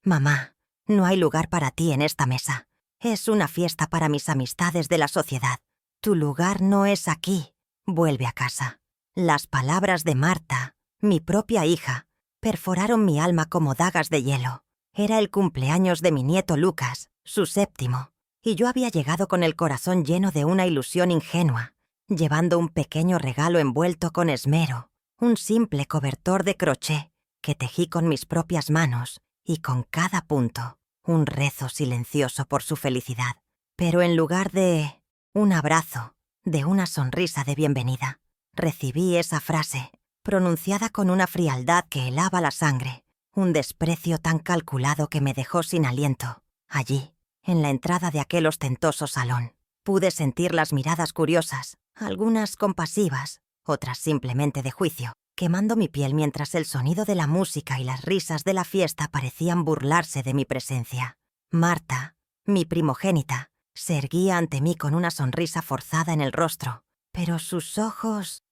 Mamá, no hay lugar para ti en esta mesa. Es una fiesta para mis amistades de la sociedad. Tu lugar no es aquí. Vuelve a casa. Las palabras de Marta, mi propia hija, perforaron mi alma como dagas de hielo. Era el cumpleaños de mi nieto Lucas, su 7º, y yo había llegado con el corazón lleno de una ilusión ingenua, llevando un pequeño regalo envuelto con esmero, un simple cobertor de crochet que tejí con mis propias manos y con cada punto un rezo silencioso por su felicidad. Pero en lugar de un abrazo, de una sonrisa de bienvenida, recibí esa frase, pronunciada con una frialdad que helaba la sangre, un desprecio tan calculado que me dejó sin aliento. Allí, en la entrada de aquel ostentoso salón, pude sentir las miradas curiosas, algunas compasivas, otras simplemente de juicio, quemando mi piel mientras el sonido de la música y las risas de la fiesta parecían burlarse de mi presencia. Marta, mi primogénita, se erguía ante mí con una sonrisa forzada en el rostro, pero sus ojos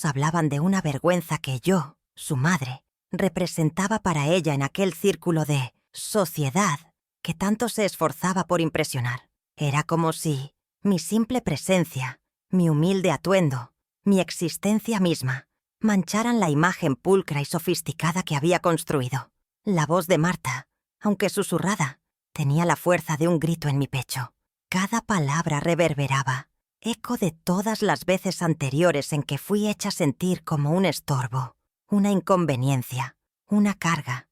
hablaban de una vergüenza que yo, su madre, representaba para ella en aquel círculo de sociedad que tanto se esforzaba por impresionar. Era como si mi simple presencia, mi humilde atuendo, mi existencia misma, mancharan la imagen pulcra y sofisticada que había construido. La voz de Marta, aunque susurrada, tenía la fuerza de un grito en mi pecho. Cada palabra reverberaba, eco de todas las veces anteriores en que fui hecha sentir como un estorbo, una inconveniencia, una carga.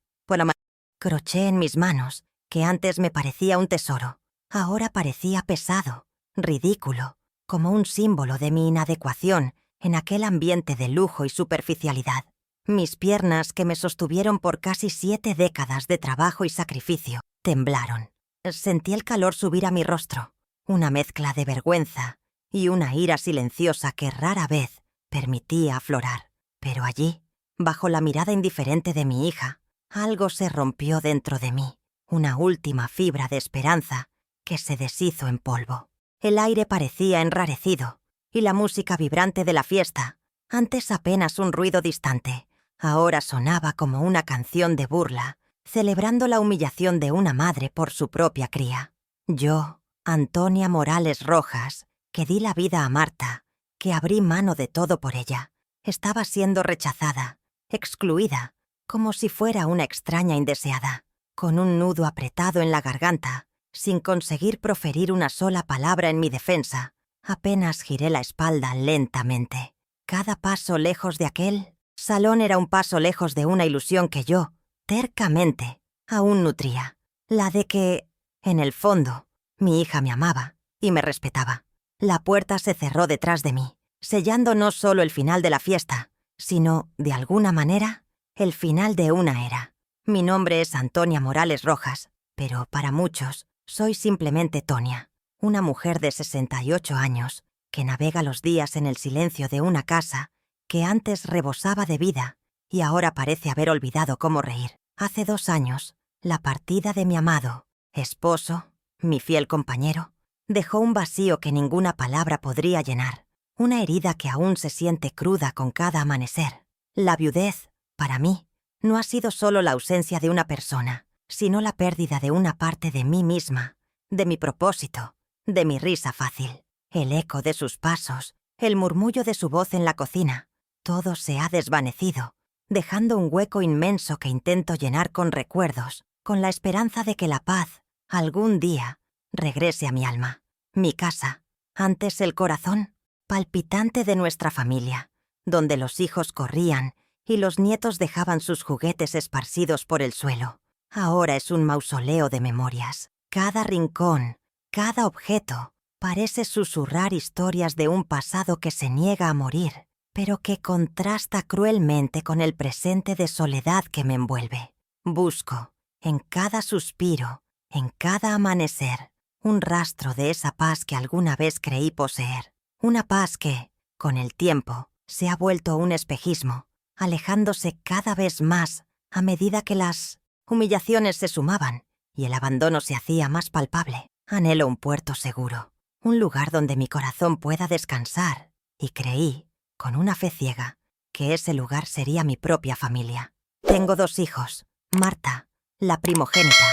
Crochet en mis manos, que antes me parecía un tesoro, ahora parecía pesado, ridículo, como un símbolo de mi inadecuación en aquel ambiente de lujo y superficialidad. Mis piernas, que me sostuvieron por casi 7 décadas de trabajo y sacrificio, temblaron. Sentí el calor subir a mi rostro, una mezcla de vergüenza y una ira silenciosa que rara vez permitía aflorar. Pero allí, bajo la mirada indiferente de mi hija, algo se rompió dentro de mí, una última fibra de esperanza que se deshizo en polvo. El aire parecía enrarecido, y la música vibrante de la fiesta, antes apenas un ruido distante, ahora sonaba como una canción de burla, celebrando la humillación de una madre por su propia cría. Yo, Antonia Morales Rojas, que di la vida a Marta, que abrí mano de todo por ella, estaba siendo rechazada, excluida, como si fuera una extraña indeseada, con un nudo apretado en la garganta, sin conseguir proferir una sola palabra en mi defensa. Apenas giré la espalda lentamente. Cada paso lejos de aquel salón era un paso lejos de una ilusión que yo, tercamente, aún nutría, la de que, en el fondo, mi hija me amaba y me respetaba. La puerta se cerró detrás de mí, sellando no solo el final de la fiesta, sino, de alguna manera, el final de una era. Mi nombre es Antonia Morales Rojas, pero para muchos soy simplemente Tonia, una mujer de 68 años que navega los días en el silencio de una casa que antes rebosaba de vida y ahora parece haber olvidado cómo reír. Hace 2 años, la partida de mi amado esposo, mi fiel compañero, dejó un vacío que ninguna palabra podría llenar, una herida que aún se siente cruda con cada amanecer. La viudez, para mí, no ha sido solo la ausencia de una persona, sino la pérdida de una parte de mí misma, de mi propósito, de mi risa fácil, el eco de sus pasos, el murmullo de su voz en la cocina. Todo se ha desvanecido, dejando un hueco inmenso que intento llenar con recuerdos, con la esperanza de que la paz, algún día, regrese a mi alma. Mi casa, antes el corazón palpitante de nuestra familia, donde los hijos corrían y los nietos dejaban sus juguetes esparcidos por el suelo. Ahora es un mausoleo de memorias. Cada rincón, cada objeto, parece susurrar historias de un pasado que se niega a morir, pero que contrasta cruelmente con el presente de soledad que me envuelve. Busco, en cada suspiro, en cada amanecer, un rastro de esa paz que alguna vez creí poseer. Una paz que, con el tiempo, se ha vuelto un espejismo, alejándose cada vez más a medida que las humillaciones se sumaban y el abandono se hacía más palpable. Anhelo un puerto seguro, un lugar donde mi corazón pueda descansar, y creí, con una fe ciega, que ese lugar sería mi propia familia. Tengo 2 hijos, Marta, la primogénita,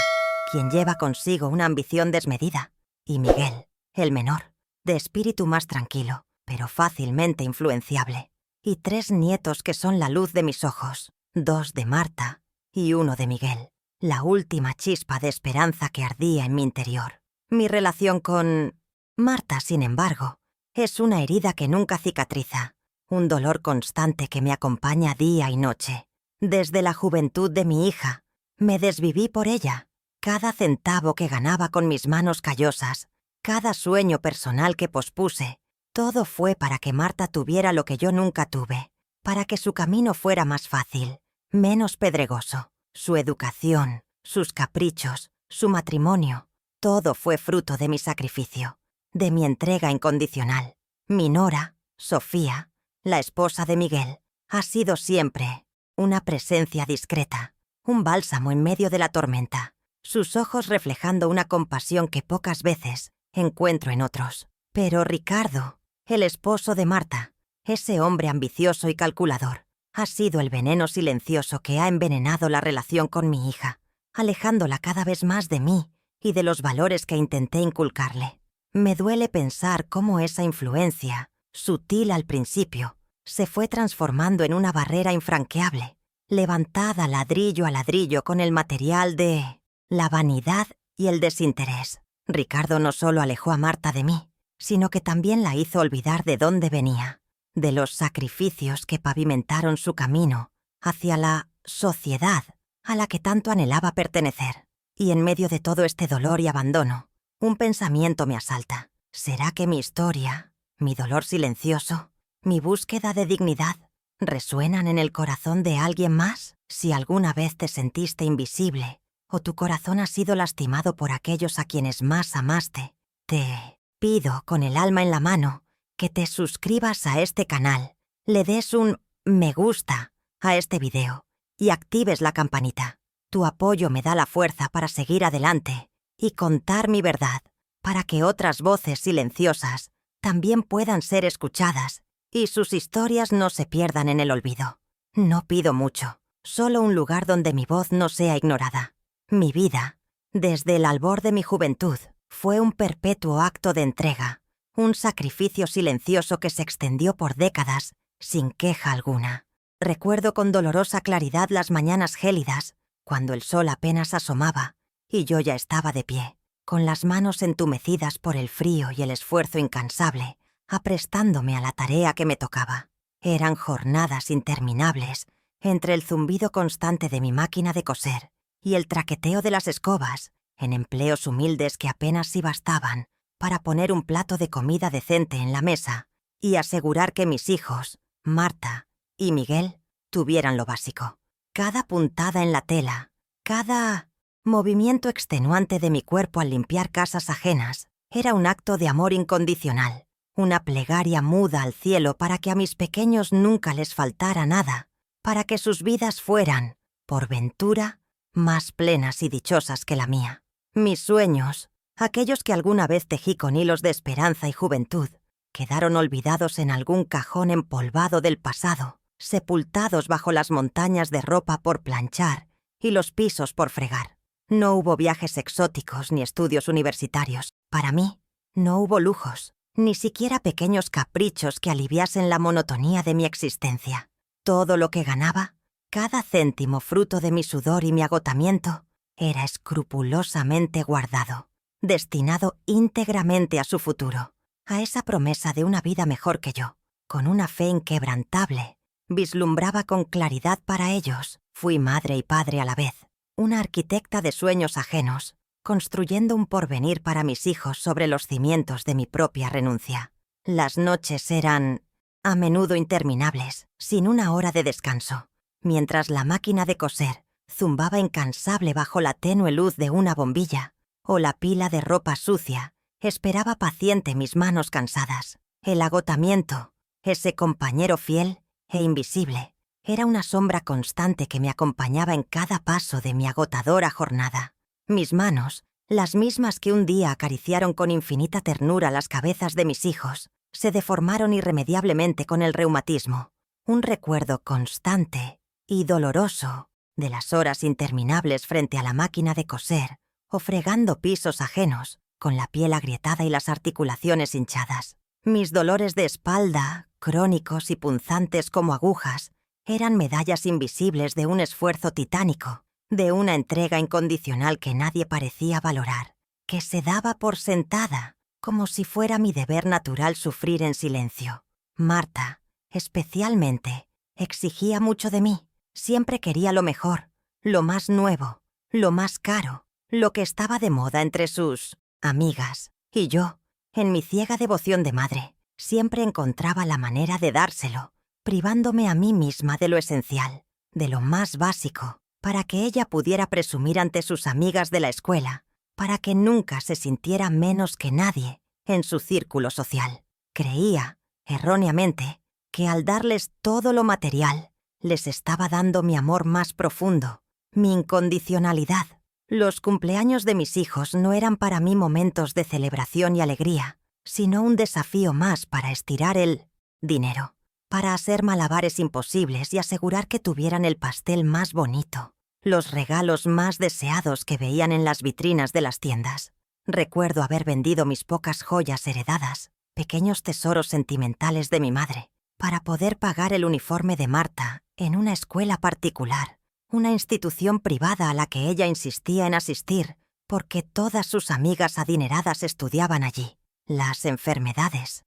quien lleva consigo una ambición desmedida, y Miguel, el menor, de espíritu más tranquilo, pero fácilmente influenciable, y 3 nietos que son la luz de mis ojos, 2 de Marta y 1 de Miguel, la última chispa de esperanza que ardía en mi interior. Mi relación con Marta, sin embargo, es una herida que nunca cicatriza, un dolor constante que me acompaña día y noche. Desde la juventud de mi hija, me desviví por ella. Cada centavo que ganaba con mis manos callosas, cada sueño personal que pospuse, todo fue para que Marta tuviera lo que yo nunca tuve, para que su camino fuera más fácil, menos pedregoso. Su educación, sus caprichos, su matrimonio, todo fue fruto de mi sacrificio, de mi entrega incondicional. Mi nora, Sofía, la esposa de Miguel, ha sido siempre una presencia discreta, un bálsamo en medio de la tormenta, sus ojos reflejando una compasión que pocas veces encuentro en otros. Pero Ricardo, el esposo de Marta, ese hombre ambicioso y calculador, ha sido el veneno silencioso que ha envenenado la relación con mi hija, alejándola cada vez más de mí y de los valores que intenté inculcarle. Me duele pensar cómo esa influencia, sutil al principio, se fue transformando en una barrera infranqueable, levantada ladrillo a ladrillo con el material de la vanidad y el desinterés. Ricardo no solo alejó a Marta de mí, sino que también la hizo olvidar de dónde venía, de los sacrificios que pavimentaron su camino hacia la sociedad a la que tanto anhelaba pertenecer. Y en medio de todo este dolor y abandono, un pensamiento me asalta. ¿Será que mi historia, mi dolor silencioso, mi búsqueda de dignidad, resuenan en el corazón de alguien más? Si alguna vez te sentiste invisible o tu corazón ha sido lastimado por aquellos a quienes más amaste, te pido con el alma en la mano que te suscribas a este canal, le des un me gusta a este video y actives la campanita. Tu apoyo me da la fuerza para seguir adelante y contar mi verdad, para que otras voces silenciosas también puedan ser escuchadas y sus historias no se pierdan en el olvido. No pido mucho, solo un lugar donde mi voz no sea ignorada. Mi vida, desde el albor de mi juventud, fue un perpetuo acto de entrega, un sacrificio silencioso que se extendió por décadas sin queja alguna. Recuerdo con dolorosa claridad las mañanas gélidas, cuando el sol apenas asomaba y yo ya estaba de pie, con las manos entumecidas por el frío y el esfuerzo incansable, aprestándome a la tarea que me tocaba. Eran jornadas interminables, entre el zumbido constante de mi máquina de coser y el traqueteo de las escobas, en empleos humildes que apenas si bastaban para poner un plato de comida decente en la mesa y asegurar que mis hijos, Marta y Miguel, tuvieran lo básico. Cada puntada en la tela, cada movimiento extenuante de mi cuerpo al limpiar casas ajenas, era un acto de amor incondicional, una plegaria muda al cielo para que a mis pequeños nunca les faltara nada, para que sus vidas fueran, por ventura, más plenas y dichosas que la mía. Mis sueños, aquellos que alguna vez tejí con hilos de esperanza y juventud, quedaron olvidados en algún cajón empolvado del pasado, sepultados bajo las montañas de ropa por planchar y los pisos por fregar. No hubo viajes exóticos ni estudios universitarios. Para mí, no hubo lujos, ni siquiera pequeños caprichos que aliviasen la monotonía de mi existencia. Todo lo que ganaba, cada céntimo fruto de mi sudor y mi agotamiento, era escrupulosamente guardado, destinado íntegramente a su futuro, a esa promesa de una vida mejor que yo. Con una fe inquebrantable, vislumbraba con claridad para ellos. Fui madre y padre a la vez, una arquitecta de sueños ajenos, construyendo un porvenir para mis hijos sobre los cimientos de mi propia renuncia. Las noches eran, a menudo interminables, sin una hora de descanso, mientras la máquina de coser zumbaba incansable bajo la tenue luz de una bombilla, o la pila de ropa sucia esperaba paciente mis manos cansadas. El agotamiento, ese compañero fiel e invisible, era una sombra constante que me acompañaba en cada paso de mi agotadora jornada. Mis manos, las mismas que un día acariciaron con infinita ternura las cabezas de mis hijos, se deformaron irremediablemente con el reumatismo. Un recuerdo constante y doloroso de las horas interminables frente a la máquina de coser o fregando pisos ajenos, con la piel agrietada y las articulaciones hinchadas. Mis dolores de espalda, crónicos y punzantes como agujas, eran medallas invisibles de un esfuerzo titánico, de una entrega incondicional que nadie parecía valorar, que se daba por sentada, como si fuera mi deber natural sufrir en silencio. Marta, especialmente, exigía mucho de mí. Siempre quería lo mejor, lo más nuevo, lo más caro, lo que estaba de moda entre sus amigas. Y yo, en mi ciega devoción de madre, siempre encontraba la manera de dárselo, privándome a mí misma de lo esencial, de lo más básico, para que ella pudiera presumir ante sus amigas de la escuela, para que nunca se sintiera menos que nadie en su círculo social. Creía, erróneamente, que al darles todo lo material, les estaba dando mi amor más profundo, mi incondicionalidad. Los cumpleaños de mis hijos no eran para mí momentos de celebración y alegría, sino un desafío más para estirar el dinero, para hacer malabares imposibles y asegurar que tuvieran el pastel más bonito, los regalos más deseados que veían en las vitrinas de las tiendas. Recuerdo haber vendido mis pocas joyas heredadas, pequeños tesoros sentimentales de mi madre, para poder pagar el uniforme de Marta en una escuela particular, una institución privada a la que ella insistía en asistir porque todas sus amigas adineradas estudiaban allí. Las enfermedades.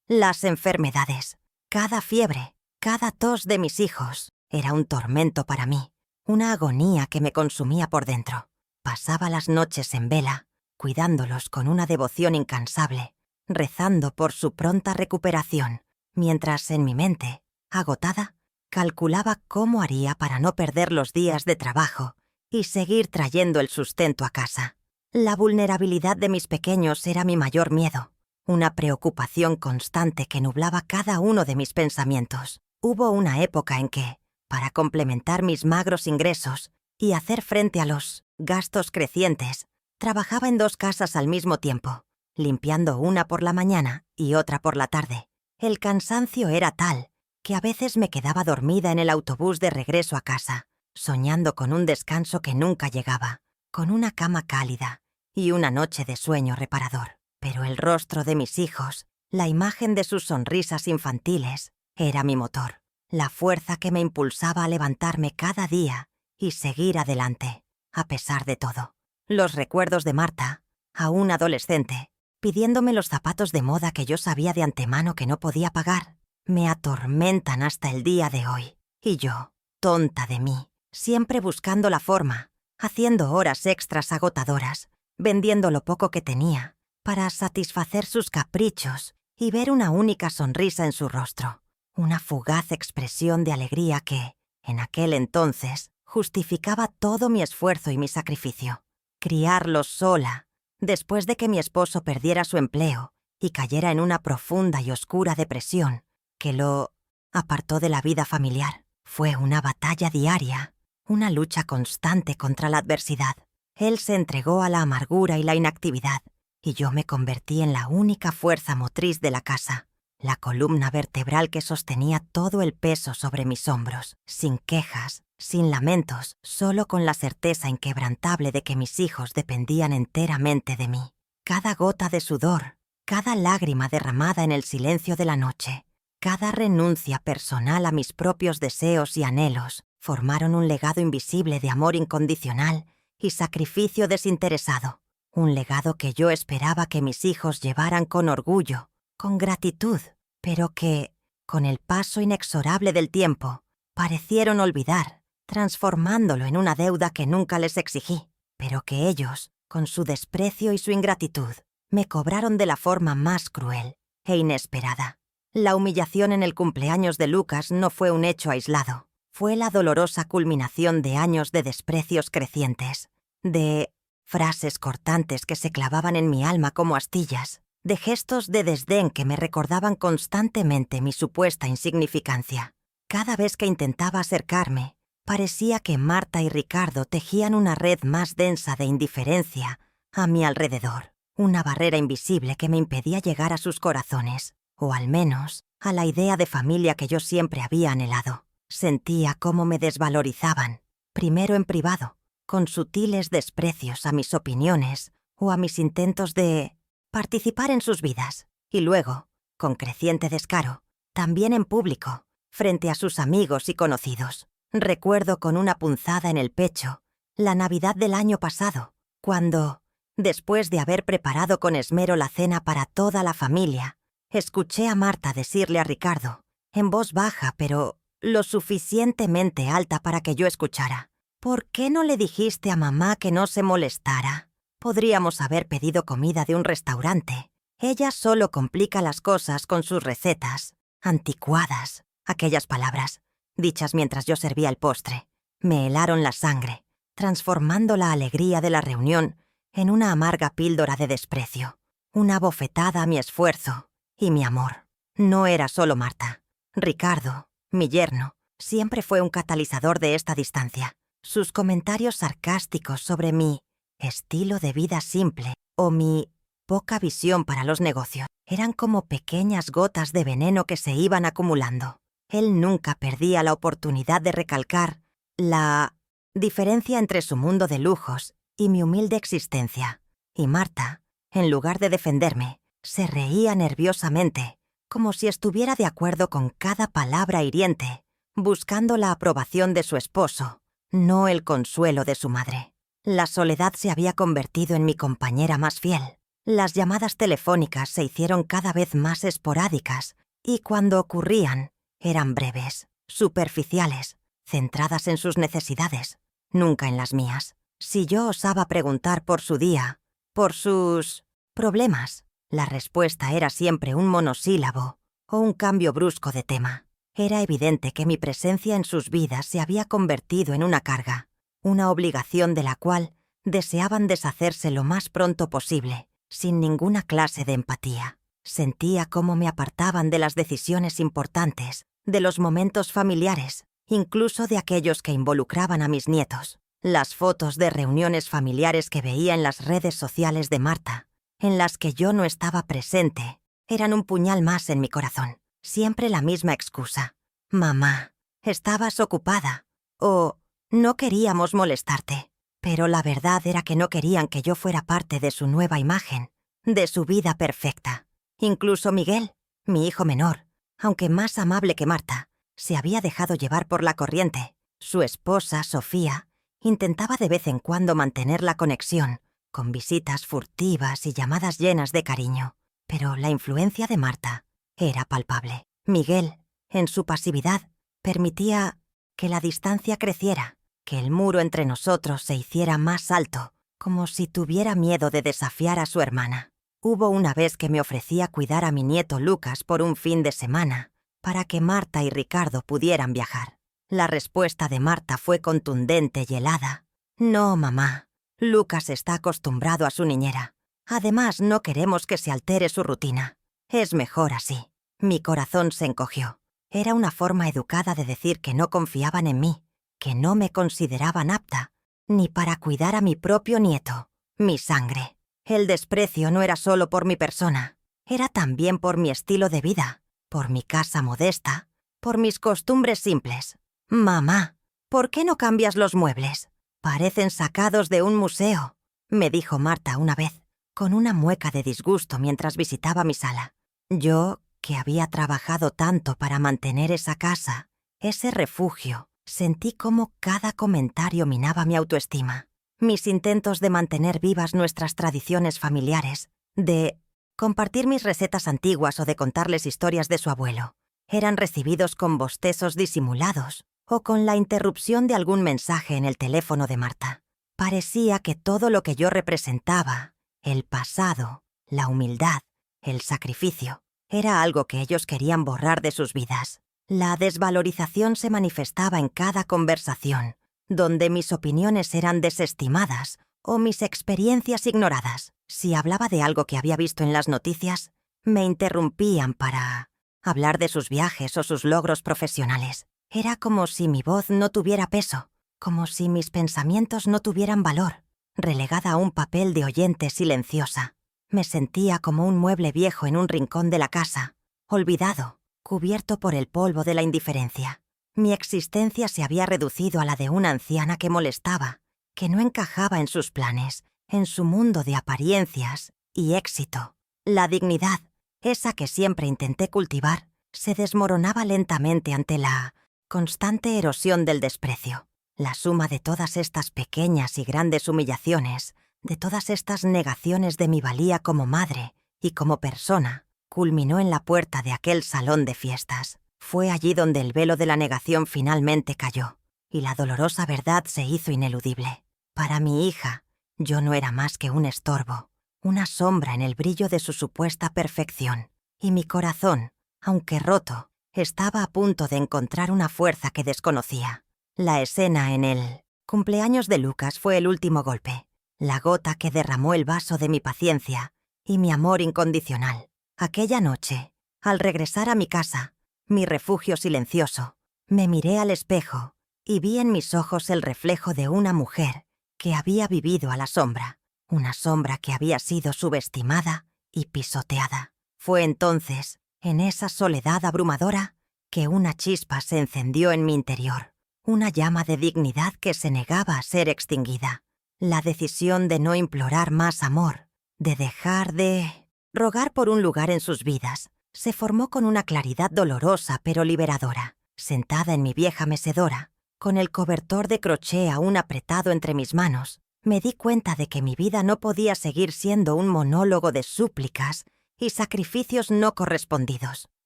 Las enfermedades. Cada fiebre, cada tos de mis hijos era un tormento para mí, una agonía que me consumía por dentro. Pasaba las noches en vela, cuidándolos con una devoción incansable, rezando por su pronta recuperación, mientras en mi mente, agotada, calculaba cómo haría para no perder los días de trabajo y seguir trayendo el sustento a casa. La vulnerabilidad de mis pequeños era mi mayor miedo, una preocupación constante que nublaba cada uno de mis pensamientos. Hubo una época en que, para complementar mis magros ingresos y hacer frente a los gastos crecientes, trabajaba en 2 casas al mismo tiempo, limpiando una por la mañana y otra por la tarde. El cansancio era tal que a veces me quedaba dormida en el autobús de regreso a casa, soñando con un descanso que nunca llegaba, con una cama cálida y una noche de sueño reparador. Pero el rostro de mis hijos, la imagen de sus sonrisas infantiles, era mi motor, la fuerza que me impulsaba a levantarme cada día y seguir adelante, a pesar de todo. Los recuerdos de Marta, aún adolescente, pidiéndome los zapatos de moda que yo sabía de antemano que no podía pagar, me atormentan hasta el día de hoy. Y yo, tonta de mí, siempre buscando la forma, haciendo horas extras agotadoras, vendiendo lo poco que tenía, para satisfacer sus caprichos y ver una única sonrisa en su rostro, una fugaz expresión de alegría que, en aquel entonces, justificaba todo mi esfuerzo y mi sacrificio. Criarlos sola, después de que mi esposo perdiera su empleo y cayera en una profunda y oscura depresión que lo apartó de la vida familiar, fue una batalla diaria, una lucha constante contra la adversidad. Él se entregó a la amargura y la inactividad, y yo me convertí en la única fuerza motriz de la casa, la columna vertebral que sostenía todo el peso sobre mis hombros, sin quejas, sin lamentos, solo con la certeza inquebrantable de que mis hijos dependían enteramente de mí. Cada gota de sudor, cada lágrima derramada en el silencio de la noche, cada renuncia personal a mis propios deseos y anhelos, formaron un legado invisible de amor incondicional y sacrificio desinteresado. Un legado que yo esperaba que mis hijos llevaran con orgullo, con gratitud, pero que, con el paso inexorable del tiempo, parecieron olvidar, transformándolo en una deuda que nunca les exigí, pero que ellos, con su desprecio y su ingratitud, me cobraron de la forma más cruel e inesperada. La humillación en el cumpleaños de Lucas no fue un hecho aislado, fue la dolorosa culminación de años de desprecios crecientes, de frases cortantes que se clavaban en mi alma como astillas, de gestos de desdén que me recordaban constantemente mi supuesta insignificancia. Cada vez que intentaba acercarme, parecía que Marta y Ricardo tejían una red más densa de indiferencia a mi alrededor, una barrera invisible que me impedía llegar a sus corazones, o al menos a la idea de familia que yo siempre había anhelado. Sentía cómo me desvalorizaban, primero en privado, con sutiles desprecios a mis opiniones o a mis intentos de participar en sus vidas, y luego, con creciente descaro, también en público, frente a sus amigos y conocidos. Recuerdo con una punzada en el pecho la Navidad del año pasado, cuando, después de haber preparado con esmero la cena para toda la familia, escuché a Marta decirle a Ricardo, en voz baja pero lo suficientemente alta para que yo escuchara: «¿Por qué no le dijiste a mamá que no se molestara? Podríamos haber pedido comida de un restaurante. Ella solo complica las cosas con sus recetas anticuadas». Aquellas palabras, dichas mientras yo servía el postre, me helaron la sangre, transformando la alegría de la reunión en una amarga píldora de desprecio, una bofetada a mi esfuerzo y mi amor. No era solo Marta. Ricardo, mi yerno, siempre fue un catalizador de esta distancia. Sus comentarios sarcásticos sobre mi estilo de vida simple o mi poca visión para los negocios eran como pequeñas gotas de veneno que se iban acumulando. Él nunca perdía la oportunidad de recalcar la diferencia entre su mundo de lujos y mi humilde existencia. Y Marta, en lugar de defenderme, se reía nerviosamente, como si estuviera de acuerdo con cada palabra hiriente, buscando la aprobación de su esposo, no el consuelo de su madre. La soledad se había convertido en mi compañera más fiel. Las llamadas telefónicas se hicieron cada vez más esporádicas y cuando ocurrían, eran breves, superficiales, centradas en sus necesidades, nunca en las mías. Si yo osaba preguntar por su día, por sus problemas, la respuesta era siempre un monosílabo o un cambio brusco de tema. Era evidente que mi presencia en sus vidas se había convertido en una carga, una obligación de la cual deseaban deshacerse lo más pronto posible, sin ninguna clase de empatía. Sentía cómo me apartaban de las decisiones importantes, de los momentos familiares, incluso de aquellos que involucraban a mis nietos. Las fotos de reuniones familiares que veía en las redes sociales de Marta, en las que yo no estaba presente, eran un puñal más en mi corazón. Siempre la misma excusa: «Mamá, estabas ocupada» o «no queríamos molestarte». Pero la verdad era que no querían que yo fuera parte de su nueva imagen, de su vida perfecta. Incluso Miguel, mi hijo menor, aunque más amable que Marta, se había dejado llevar por la corriente. Su esposa, Sofía, intentaba de vez en cuando mantener la conexión, con visitas furtivas y llamadas llenas de cariño. Pero la influencia de Marta era palpable. Miguel, en su pasividad, permitía que la distancia creciera, que el muro entre nosotros se hiciera más alto, como si tuviera miedo de desafiar a su hermana. Hubo una vez que me ofrecía cuidar a mi nieto Lucas por un fin de semana, para que Marta y Ricardo pudieran viajar. La respuesta de Marta fue contundente y helada. «No, mamá. Lucas está acostumbrado a su niñera. Además, no queremos que se altere su rutina. Es mejor así». Mi corazón se encogió. Era una forma educada de decir que no confiaban en mí, que no me consideraban apta, ni para cuidar a mi propio nieto, mi sangre. El desprecio no era solo por mi persona, era también por mi estilo de vida, por mi casa modesta, por mis costumbres simples. «Mamá, ¿por qué no cambias los muebles? Parecen sacados de un museo», me dijo Marta una vez, con una mueca de disgusto mientras visitaba mi sala. Yo, que había trabajado tanto para mantener esa casa, ese refugio, sentí cómo cada comentario minaba mi autoestima. Mis intentos de mantener vivas nuestras tradiciones familiares, de compartir mis recetas antiguas o de contarles historias de su abuelo, eran recibidos con bostezos disimulados o con la interrupción de algún mensaje en el teléfono de Marta. Parecía que todo lo que yo representaba, el pasado, la humildad, el sacrificio, era algo que ellos querían borrar de sus vidas. La desvalorización se manifestaba en cada conversación, donde mis opiniones eran desestimadas o mis experiencias ignoradas. Si hablaba de algo que había visto en las noticias, me interrumpían para hablar de sus viajes o sus logros profesionales. Era como si mi voz no tuviera peso, como si mis pensamientos no tuvieran valor, relegada a un papel de oyente silenciosa. Me sentía como un mueble viejo en un rincón de la casa, olvidado, cubierto por el polvo de la indiferencia. Mi existencia se había reducido a la de una anciana que molestaba, que no encajaba en sus planes, en su mundo de apariencias y éxito. La dignidad, esa que siempre intenté cultivar, se desmoronaba lentamente ante la constante erosión del desprecio. La suma de todas estas pequeñas y grandes humillaciones, de todas estas negaciones de mi valía como madre y como persona, culminó en la puerta de aquel salón de fiestas. Fue allí donde el velo de la negación finalmente cayó, y la dolorosa verdad se hizo ineludible. Para mi hija, yo no era más que un estorbo, una sombra en el brillo de su supuesta perfección, y mi corazón, aunque roto, estaba a punto de encontrar una fuerza que desconocía. La escena en el cumpleaños de Lucas fue el último golpe, la gota que derramó el vaso de mi paciencia y mi amor incondicional. Aquella noche, al regresar a mi casa, mi refugio silencioso, me miré al espejo y vi en mis ojos el reflejo de una mujer que había vivido a la sombra, una sombra que había sido subestimada y pisoteada. Fue entonces, en esa soledad abrumadora, que una chispa se encendió en mi interior, una llama de dignidad que se negaba a ser extinguida. La decisión de no implorar más amor, de dejar de rogar por un lugar en sus vidas, se formó con una claridad dolorosa pero liberadora. Sentada en mi vieja mecedora, con el cobertor de crochet aún apretado entre mis manos, me di cuenta de que mi vida no podía seguir siendo un monólogo de súplicas y sacrificios no correspondidos.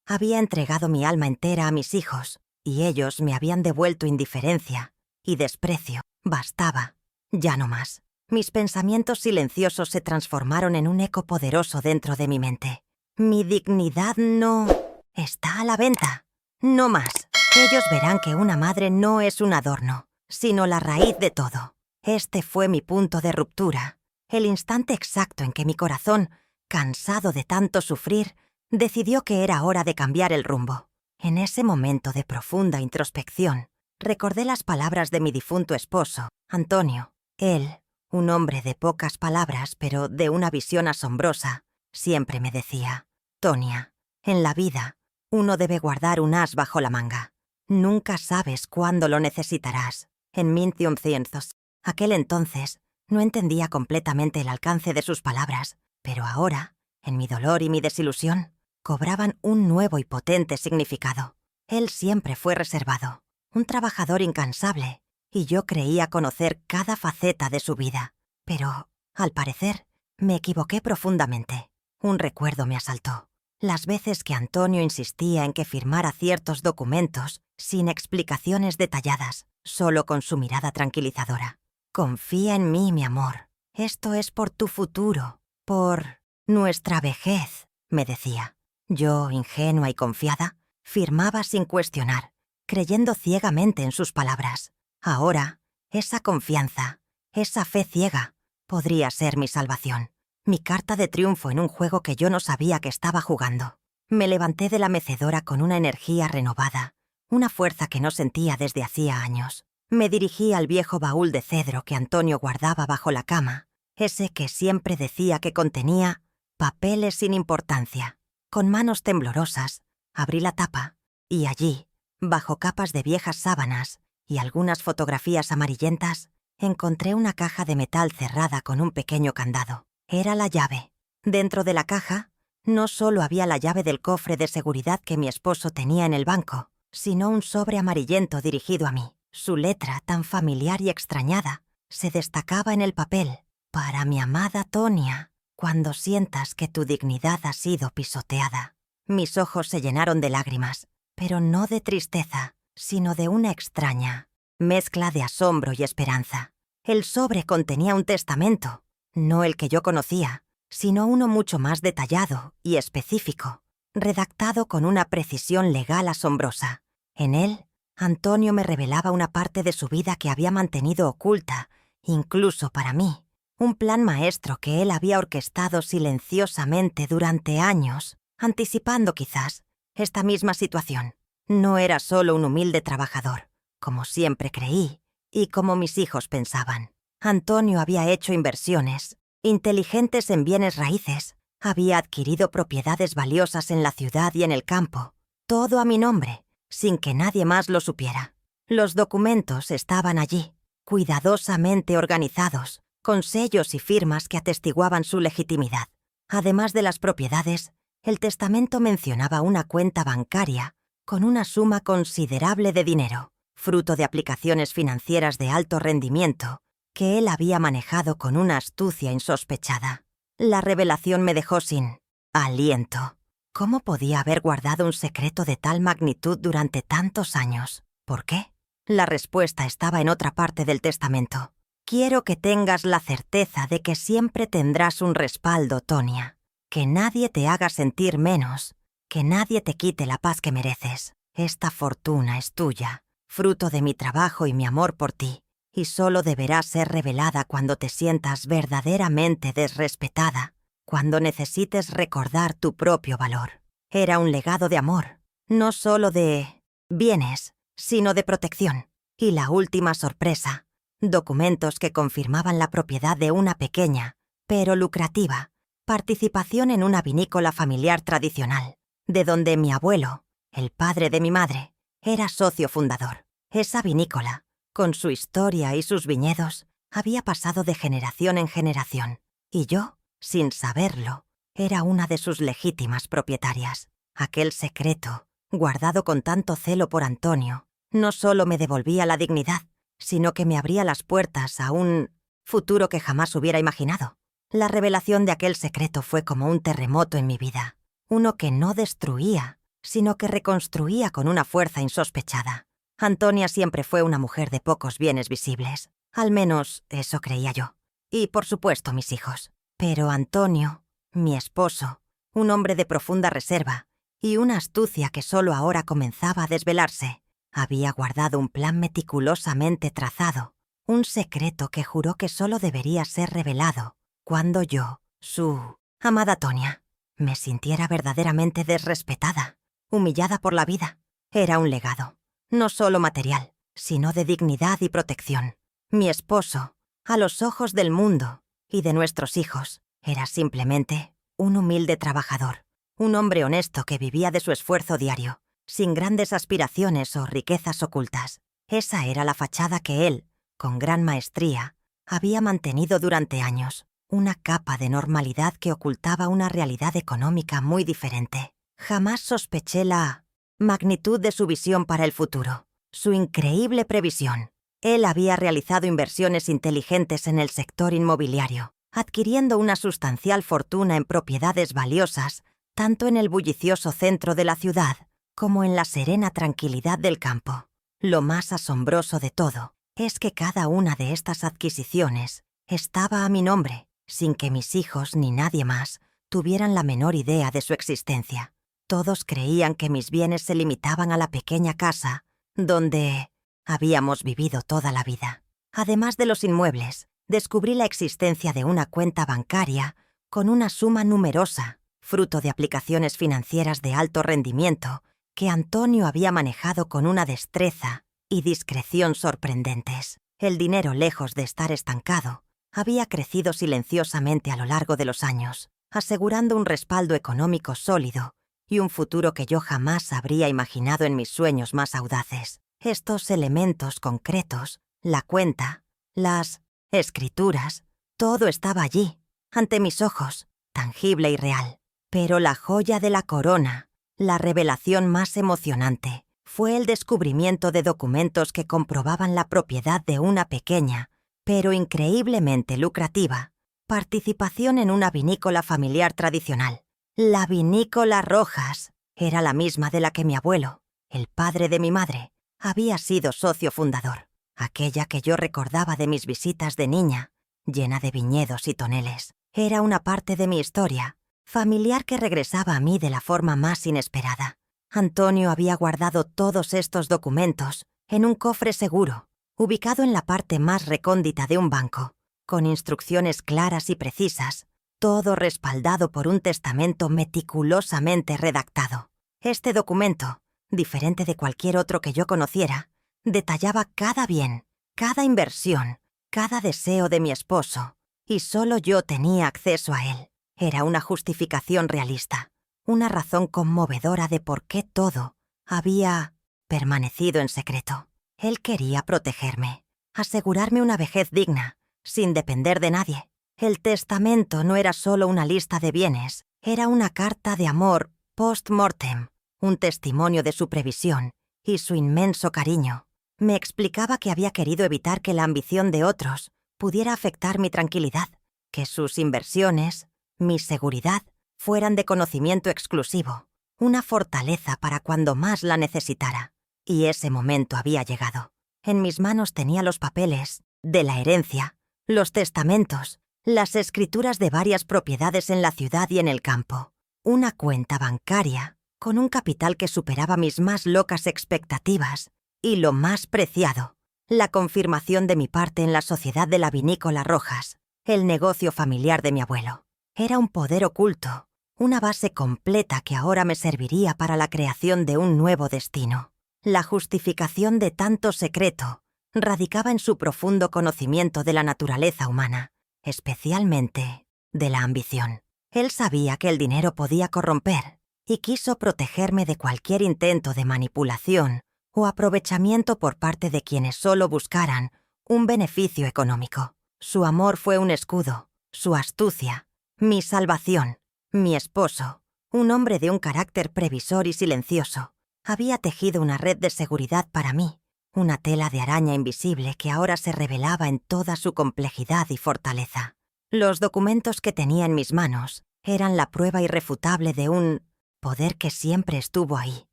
Había entregado mi alma entera a mis hijos, y ellos me habían devuelto indiferencia y desprecio. Bastaba. Ya no más. Mis pensamientos silenciosos se transformaron en un eco poderoso dentro de mi mente. Mi dignidad no está a la venta. No más. Ellos verán que una madre no es un adorno, sino la raíz de todo. Este fue mi punto de ruptura, el instante exacto en que mi corazón, cansado de tanto sufrir, decidió que era hora de cambiar el rumbo. En ese momento de profunda introspección, recordé las palabras de mi difunto esposo, Antonio. Él, un hombre de pocas palabras pero de una visión asombrosa, siempre me decía: Tonia, en la vida, uno debe guardar un as bajo la manga. Nunca sabes cuándo lo necesitarás. En 1900. Aquel entonces, no entendía completamente el alcance de sus palabras, pero ahora, en mi dolor y mi desilusión, cobraban un nuevo y potente significado. Él siempre fue reservado, un trabajador incansable, y yo creía conocer cada faceta de su vida. Pero, al parecer, me equivoqué profundamente. Un recuerdo me asaltó. Las veces que Antonio insistía en que firmara ciertos documentos sin explicaciones detalladas, solo con su mirada tranquilizadora. Confía en mí, mi amor. Esto es por tu futuro, por nuestra vejez, me decía. Yo, ingenua y confiada, firmaba sin cuestionar, creyendo ciegamente en sus palabras. Ahora, esa confianza, esa fe ciega, podría ser mi salvación. Mi carta de triunfo en un juego que yo no sabía que estaba jugando. Me levanté de la mecedora con una energía renovada, una fuerza que no sentía desde hacía años. Me dirigí al viejo baúl de cedro que Antonio guardaba bajo la cama, ese que siempre decía que contenía papeles sin importancia. Con manos temblorosas, abrí la tapa, y allí, bajo capas de viejas sábanas y algunas fotografías amarillentas, encontré una caja de metal cerrada con un pequeño candado. Era la llave. Dentro de la caja, no solo había la llave del cofre de seguridad que mi esposo tenía en el banco, sino un sobre amarillento dirigido a mí. Su letra, tan familiar y extrañada, se destacaba en el papel. Para mi amada Tonia, cuando sientas que tu dignidad ha sido pisoteada. Mis ojos se llenaron de lágrimas, pero no de tristeza, sino de una extraña mezcla de asombro y esperanza. El sobre contenía un testamento, no el que yo conocía, sino uno mucho más detallado y específico, redactado con una precisión legal asombrosa. En él, Antonio me revelaba una parte de su vida que había mantenido oculta, incluso para mí, un plan maestro que él había orquestado silenciosamente durante años, anticipando quizás esta misma situación. No era solo un humilde trabajador, como siempre creí y como mis hijos pensaban. Antonio había hecho inversiones inteligentes en bienes raíces, había adquirido propiedades valiosas en la ciudad y en el campo, todo a mi nombre, sin que nadie más lo supiera. Los documentos estaban allí, cuidadosamente organizados, con sellos y firmas que atestiguaban su legitimidad. Además de las propiedades, el testamento mencionaba una cuenta bancaria con una suma considerable de dinero, fruto de aplicaciones financieras de alto rendimiento que él había manejado con una astucia insospechada. La revelación me dejó sin aliento. ¿Cómo podía haber guardado un secreto de tal magnitud durante tantos años? ¿Por qué? La respuesta estaba en otra parte del testamento. Quiero que tengas la certeza de que siempre tendrás un respaldo, Tonia. Que nadie te haga sentir menos, que nadie te quite la paz que mereces. Esta fortuna es tuya, fruto de mi trabajo y mi amor por ti, y solo deberá ser revelada cuando te sientas verdaderamente desrespetada, cuando necesites recordar tu propio valor. Era un legado de amor, no solo de bienes, sino de protección. Y la última sorpresa, documentos que confirmaban la propiedad de una pequeña, pero lucrativa, participación en una vinícola familiar tradicional, de donde mi abuelo, el padre de mi madre, era socio fundador. Esa vinícola, con su historia y sus viñedos, había pasado de generación en generación, y yo, sin saberlo, era una de sus legítimas propietarias. Aquel secreto, guardado con tanto celo por Antonio, no solo me devolvía la dignidad, sino que me abría las puertas a un futuro que jamás hubiera imaginado. La revelación de aquel secreto fue como un terremoto en mi vida, uno que no destruía, sino que reconstruía con una fuerza insospechada. Antonia siempre fue una mujer de pocos bienes visibles, al menos eso creía yo. Y por supuesto mis hijos. Pero Antonio, mi esposo, un hombre de profunda reserva y una astucia que solo ahora comenzaba a desvelarse, había guardado un plan meticulosamente trazado, un secreto que juró que solo debería ser revelado cuando yo, su amada Tonia, me sintiera verdaderamente desrespetada, humillada por la vida. Era un legado, no solo material, sino de dignidad y protección. Mi esposo, a los ojos del mundo y de nuestros hijos, era simplemente un humilde trabajador, un hombre honesto que vivía de su esfuerzo diario, sin grandes aspiraciones o riquezas ocultas. Esa era la fachada que él, con gran maestría, había mantenido durante años, una capa de normalidad que ocultaba una realidad económica muy diferente. Jamás sospeché la magnitud de su visión para el futuro, su increíble previsión. Él había realizado inversiones inteligentes en el sector inmobiliario, adquiriendo una sustancial fortuna en propiedades valiosas, tanto en el bullicioso centro de la ciudad como en la serena tranquilidad del campo. Lo más asombroso de todo es que cada una de estas adquisiciones estaba a mi nombre, sin que mis hijos ni nadie más tuvieran la menor idea de su existencia. Todos creían que mis bienes se limitaban a la pequeña casa donde habíamos vivido toda la vida. Además de los inmuebles, descubrí la existencia de una cuenta bancaria con una suma numerosa, fruto de aplicaciones financieras de alto rendimiento que Antonio había manejado con una destreza y discreción sorprendentes. El dinero, lejos de estar estancado, había crecido silenciosamente a lo largo de los años, asegurando un respaldo económico sólido y un futuro que yo jamás habría imaginado en mis sueños más audaces. Estos elementos concretos, la cuenta, las escrituras, todo estaba allí, ante mis ojos, tangible y real. Pero la joya de la corona, la revelación más emocionante, fue el descubrimiento de documentos que comprobaban la propiedad de una pequeña, pero increíblemente lucrativa, participación en una vinícola familiar tradicional. La vinícola Rojas era la misma de la que mi abuelo, el padre de mi madre, había sido socio fundador, aquella que yo recordaba de mis visitas de niña, llena de viñedos y toneles. Era una parte de mi historia, familiar, que regresaba a mí de la forma más inesperada. Antonio había guardado todos estos documentos en un cofre seguro, ubicado en la parte más recóndita de un banco, con instrucciones claras y precisas, todo respaldado por un testamento meticulosamente redactado. Este documento, diferente de cualquier otro que yo conociera, detallaba cada bien, cada inversión, cada deseo de mi esposo, y solo yo tenía acceso a él. Era una justificación realista, una razón conmovedora de por qué todo había permanecido en secreto. Él quería protegerme, asegurarme una vejez digna, sin depender de nadie. El testamento no era solo una lista de bienes, era una carta de amor post-mortem, un testimonio de su previsión y su inmenso cariño. Me explicaba que había querido evitar que la ambición de otros pudiera afectar mi tranquilidad, que sus inversiones, mi seguridad, fueran de conocimiento exclusivo, una fortaleza para cuando más la necesitara. Y ese momento había llegado. En mis manos tenía los papeles de la herencia, los testamentos, las escrituras de varias propiedades en la ciudad y en el campo, una cuenta bancaria con un capital que superaba mis más locas expectativas y, lo más preciado, la confirmación de mi parte en la sociedad de la vinícola Rojas, el negocio familiar de mi abuelo. Era un poder oculto, una base completa que ahora me serviría para la creación de un nuevo destino. La justificación de tanto secreto radicaba en su profundo conocimiento de la naturaleza humana, especialmente de la ambición. Él sabía que el dinero podía corromper y quiso protegerme de cualquier intento de manipulación o aprovechamiento por parte de quienes solo buscaran un beneficio económico. Su amor fue un escudo, su astucia, mi salvación. Mi esposo, un hombre de un carácter previsor y silencioso, había tejido una red de seguridad para mí, una tela de araña invisible que ahora se revelaba en toda su complejidad y fortaleza. Los documentos que tenía en mis manos eran la prueba irrefutable de un poder que siempre estuvo ahí,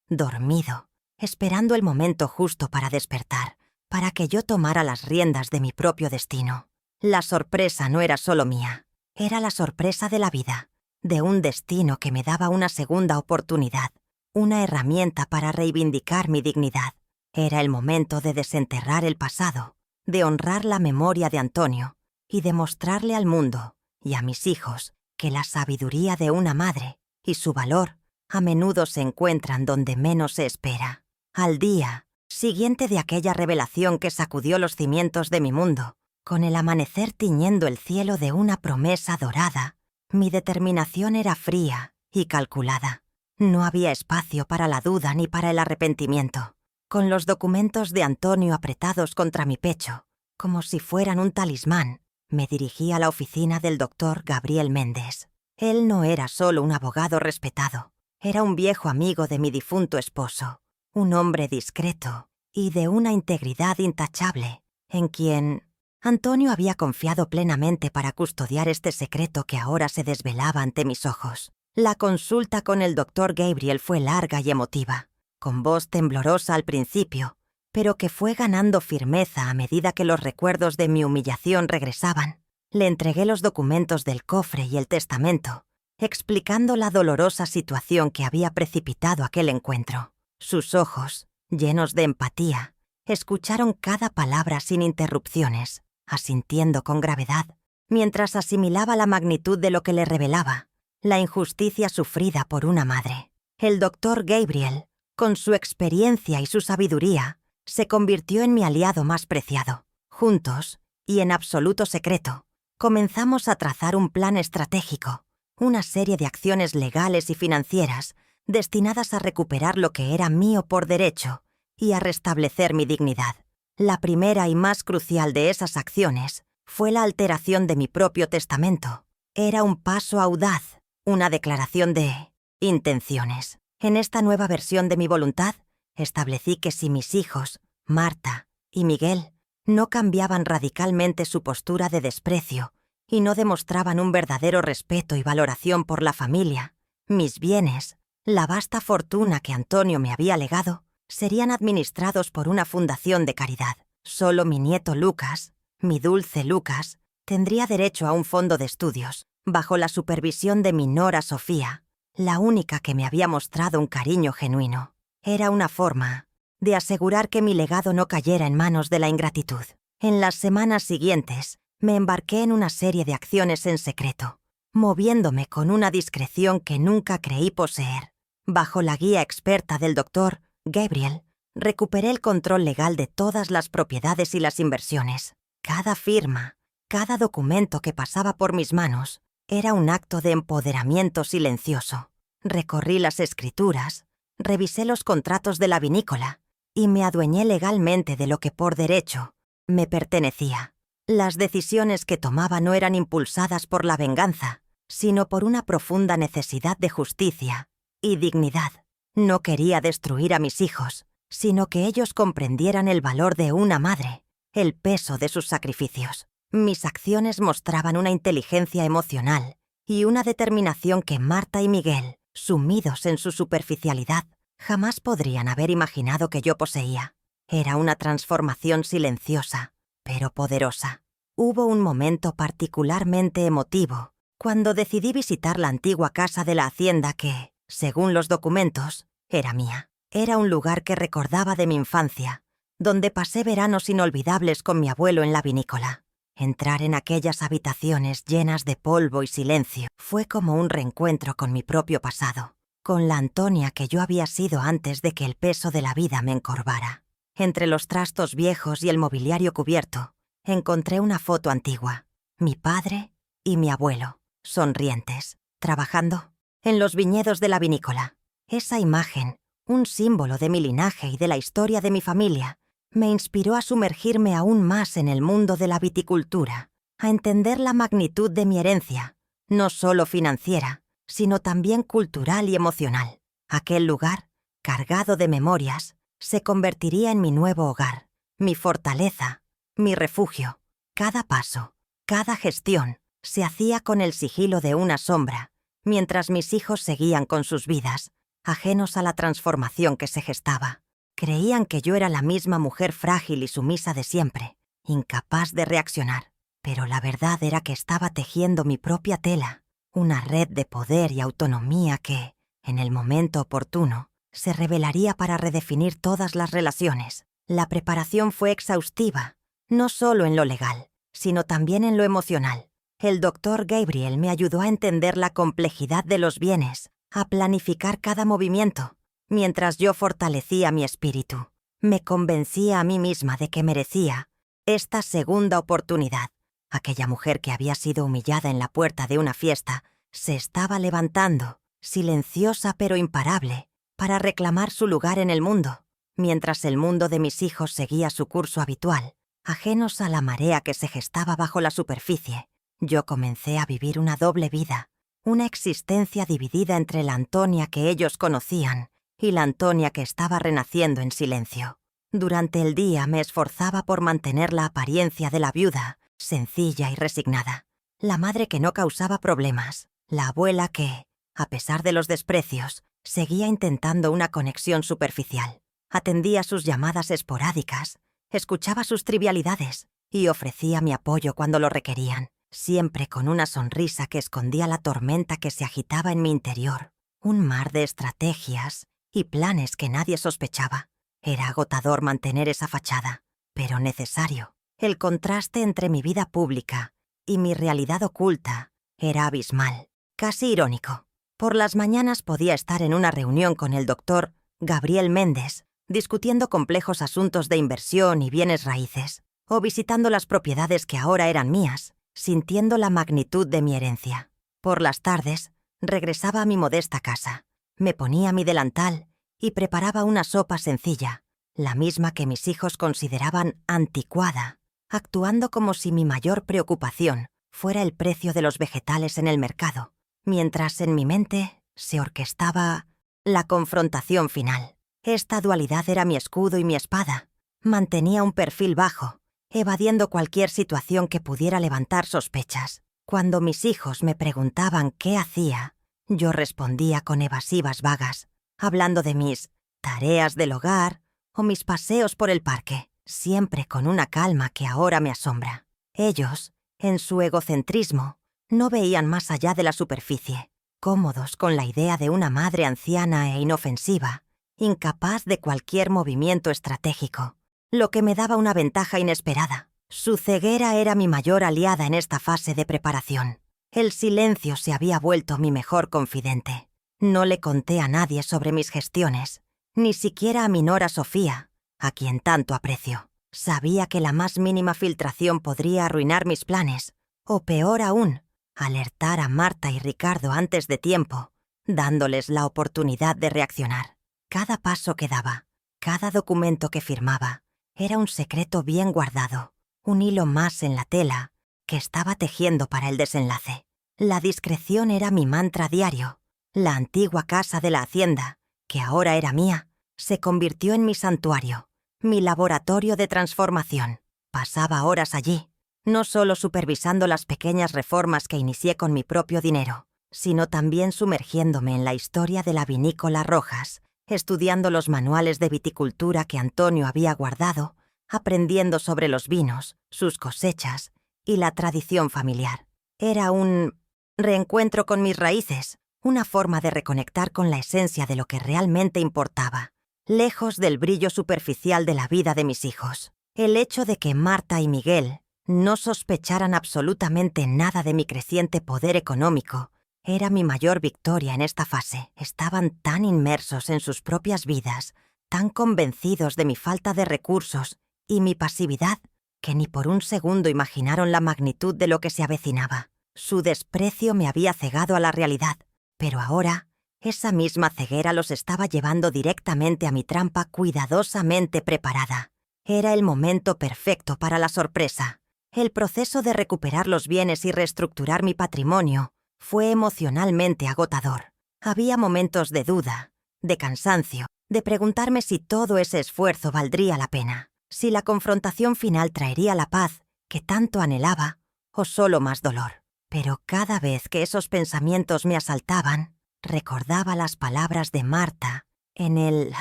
dormido, esperando el momento justo para despertar, para que yo tomara las riendas de mi propio destino. La sorpresa no era solo mía, era la sorpresa de la vida, de un destino que me daba una segunda oportunidad, una herramienta para reivindicar mi dignidad. Era el momento de desenterrar el pasado, de honrar la memoria de Antonio y de mostrarle al mundo y a mis hijos que la sabiduría de una madre y su valor a menudo se encuentran donde menos se espera. Al día siguiente de aquella revelación que sacudió los cimientos de mi mundo, con el amanecer tiñendo el cielo de una promesa dorada, mi determinación era fría y calculada. No había espacio para la duda ni para el arrepentimiento. Con los documentos de Antonio apretados contra mi pecho, como si fueran un talismán, me dirigí a la oficina del doctor Gabriel Méndez. Él no era solo un abogado respetado, era un viejo amigo de mi difunto esposo, un hombre discreto y de una integridad intachable, en quien Antonio había confiado plenamente para custodiar este secreto que ahora se desvelaba ante mis ojos. La consulta con el doctor Gabriel fue larga y emotiva, con voz temblorosa al principio, pero que fue ganando firmeza a medida que los recuerdos de mi humillación regresaban. Le entregué los documentos del cofre y el testamento, explicando la dolorosa situación que había precipitado aquel encuentro. Sus ojos, llenos de empatía, escucharon cada palabra sin interrupciones, asintiendo con gravedad, mientras asimilaba la magnitud de lo que le revelaba, la injusticia sufrida por una madre. El doctor Gabriel, con su experiencia y su sabiduría, se convirtió en mi aliado más preciado. Juntos, y en absoluto secreto, comenzamos a trazar un plan estratégico, una serie de acciones legales y financieras destinadas a recuperar lo que era mío por derecho y a restablecer mi dignidad. La primera y más crucial de esas acciones fue la alteración de mi propio testamento. Era un paso audaz, una declaración de intenciones. En esta nueva versión de mi voluntad, establecí que si mis hijos, Marta y Miguel, no cambiaban radicalmente su postura de desprecio y no demostraban un verdadero respeto y valoración por la familia, mis bienes, la vasta fortuna que Antonio me había legado, serían administrados por una fundación de caridad. Solo mi nieto Lucas, mi dulce Lucas, tendría derecho a un fondo de estudios, bajo la supervisión de mi nora Sofía, la única que me había mostrado un cariño genuino. Era una forma de asegurar que mi legado no cayera en manos de la ingratitud. En las semanas siguientes, me embarqué en una serie de acciones en secreto, moviéndome con una discreción que nunca creí poseer. Bajo la guía experta del doctor Gabriel, recuperé el control legal de todas las propiedades y las inversiones. Cada firma, cada documento que pasaba por mis manos, era un acto de empoderamiento silencioso. Recorrí las escrituras, revisé los contratos de la vinícola y me adueñé legalmente de lo que por derecho me pertenecía. Las decisiones que tomaba no eran impulsadas por la venganza, sino por una profunda necesidad de justicia y dignidad. No quería destruir a mis hijos, sino que ellos comprendieran el valor de una madre, el peso de sus sacrificios. Mis acciones mostraban una inteligencia emocional y una determinación que Marta y Miguel, sumidos en su superficialidad, jamás podrían haber imaginado que yo poseía. Era una transformación silenciosa, pero poderosa. Hubo un momento particularmente emotivo cuando decidí visitar la antigua casa de la hacienda que, según los documentos, era mía. Era un lugar que recordaba de mi infancia, donde pasé veranos inolvidables con mi abuelo en la vinícola. Entrar en aquellas habitaciones llenas de polvo y silencio fue como un reencuentro con mi propio pasado, con la Antonia que yo había sido antes de que el peso de la vida me encorvara. Entre los trastos viejos y el mobiliario cubierto, encontré una foto antigua, mi padre y mi abuelo, sonrientes, trabajando en los viñedos de la vinícola. Esa imagen, un símbolo de mi linaje y de la historia de mi familia, me inspiró a sumergirme aún más en el mundo de la viticultura, a entender la magnitud de mi herencia, no solo financiera, sino también cultural y emocional. Aquel lugar, cargado de memorias, se convertiría en mi nuevo hogar, mi fortaleza, mi refugio. Cada paso, cada gestión, se hacía con el sigilo de una sombra, mientras mis hijos seguían con sus vidas, ajenos a la transformación que se gestaba. Creían que yo era la misma mujer frágil y sumisa de siempre, incapaz de reaccionar. Pero la verdad era que estaba tejiendo mi propia tela, una red de poder y autonomía que, en el momento oportuno, se revelaría para redefinir todas las relaciones. La preparación fue exhaustiva, no solo en lo legal, sino también en lo emocional. El doctor Gabriel me ayudó a entender la complejidad de los bienes, a planificar cada movimiento, mientras yo fortalecía mi espíritu. Me convencía a mí misma de que merecía esta segunda oportunidad. Aquella mujer que había sido humillada en la puerta de una fiesta se estaba levantando, silenciosa pero imparable, para reclamar su lugar en el mundo, mientras el mundo de mis hijos seguía su curso habitual, ajenos a la marea que se gestaba bajo la superficie. Yo comencé a vivir una doble vida, una existencia dividida entre la Antonia que ellos conocían y la Antonia que estaba renaciendo en silencio. Durante el día me esforzaba por mantener la apariencia de la viuda, sencilla y resignada, la madre que no causaba problemas, la abuela que, a pesar de los desprecios, seguía intentando una conexión superficial. Atendía sus llamadas esporádicas, escuchaba sus trivialidades y ofrecía mi apoyo cuando lo requerían, siempre con una sonrisa que escondía la tormenta que se agitaba en mi interior, un mar de estrategias y planes que nadie sospechaba. Era agotador mantener esa fachada, pero necesario. El contraste entre mi vida pública y mi realidad oculta era abismal, casi irónico. Por las mañanas podía estar en una reunión con el doctor Gabriel Méndez, discutiendo complejos asuntos de inversión y bienes raíces, o visitando las propiedades que ahora eran mías, sintiendo la magnitud de mi herencia. Por las tardes, regresaba a mi modesta casa. Me ponía mi delantal y preparaba una sopa sencilla, la misma que mis hijos consideraban anticuada, actuando como si mi mayor preocupación fuera el precio de los vegetales en el mercado, mientras en mi mente se orquestaba la confrontación final. Esta dualidad era mi escudo y mi espada. Mantenía un perfil bajo, evadiendo cualquier situación que pudiera levantar sospechas. Cuando mis hijos me preguntaban qué hacía, yo respondía con evasivas vagas, hablando de mis tareas del hogar o mis paseos por el parque, siempre con una calma que ahora me asombra. Ellos, en su egocentrismo, no veían más allá de la superficie, cómodos con la idea de una madre anciana e inofensiva, incapaz de cualquier movimiento estratégico, lo que me daba una ventaja inesperada. Su ceguera era mi mayor aliada en esta fase de preparación. El silencio se había vuelto mi mejor confidente. No le conté a nadie sobre mis gestiones, ni siquiera a mi nora Sofía, a quien tanto aprecio. Sabía que la más mínima filtración podría arruinar mis planes, o peor aún, alertar a Marta y Ricardo antes de tiempo, dándoles la oportunidad de reaccionar. Cada paso que daba, Cada documento que firmaba era un secreto bien guardado, un hilo más en la tela que estaba tejiendo para el desenlace. La discreción era mi mantra diario. La antigua casa de la hacienda, que ahora era mía, se convirtió en mi santuario, mi laboratorio de transformación. Pasaba horas allí, no solo supervisando las pequeñas reformas que inicié con mi propio dinero, sino también sumergiéndome en la historia de la vinícola Rojas, estudiando los manuales de viticultura que Antonio había guardado, aprendiendo sobre los vinos, sus cosechas y la tradición familiar. Era un reencuentro con mis raíces, una forma de reconectar con la esencia de lo que realmente importaba, lejos del brillo superficial de la vida de mis hijos. El hecho de que Marta y Miguel no sospecharan absolutamente nada de mi creciente poder económico era mi mayor victoria en esta fase. Estaban tan inmersos en sus propias vidas, tan convencidos de mi falta de recursos y mi pasividad, que ni por un segundo imaginaron la magnitud de lo que se avecinaba. Su desprecio me había cegado a la realidad, pero ahora esa misma ceguera los estaba llevando directamente a mi trampa cuidadosamente preparada. Era el momento perfecto para la sorpresa. El proceso de recuperar los bienes y reestructurar mi patrimonio fue emocionalmente agotador. Había momentos de duda, de cansancio, de preguntarme si todo ese esfuerzo valdría la pena, si la confrontación final traería la paz que tanto anhelaba o solo más dolor. Pero cada vez que esos pensamientos me asaltaban, recordaba las palabras de Marta en el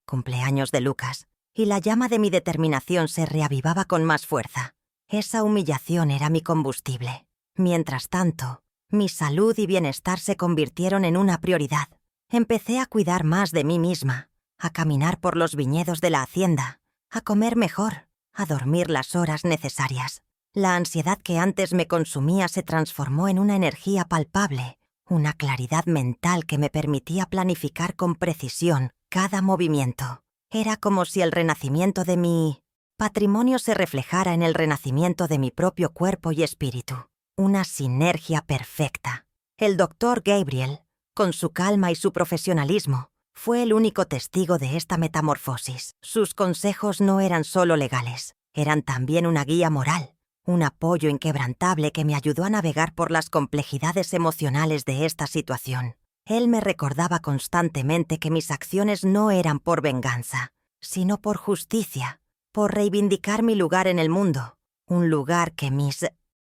cumpleaños de Lucas, y la llama de mi determinación se reavivaba con más fuerza. Esa humillación era mi combustible. Mientras tanto, mi salud y bienestar se convirtieron en una prioridad. Empecé a cuidar más de mí misma, a caminar por los viñedos de la hacienda, a comer mejor, a dormir las horas necesarias. La ansiedad que antes me consumía se transformó en una energía palpable, una claridad mental que me permitía planificar con precisión cada movimiento. Era como si el renacimiento de mi patrimonio se reflejara en el renacimiento de mi propio cuerpo y espíritu. Una sinergia perfecta. El doctor Gabriel, con su calma y su profesionalismo, fue el único testigo de esta metamorfosis. Sus consejos no eran solo legales, eran también una guía moral, un apoyo inquebrantable que me ayudó a navegar por las complejidades emocionales de esta situación. Él me recordaba constantemente que mis acciones no eran por venganza, sino por justicia, por reivindicar mi lugar en el mundo, un lugar que mis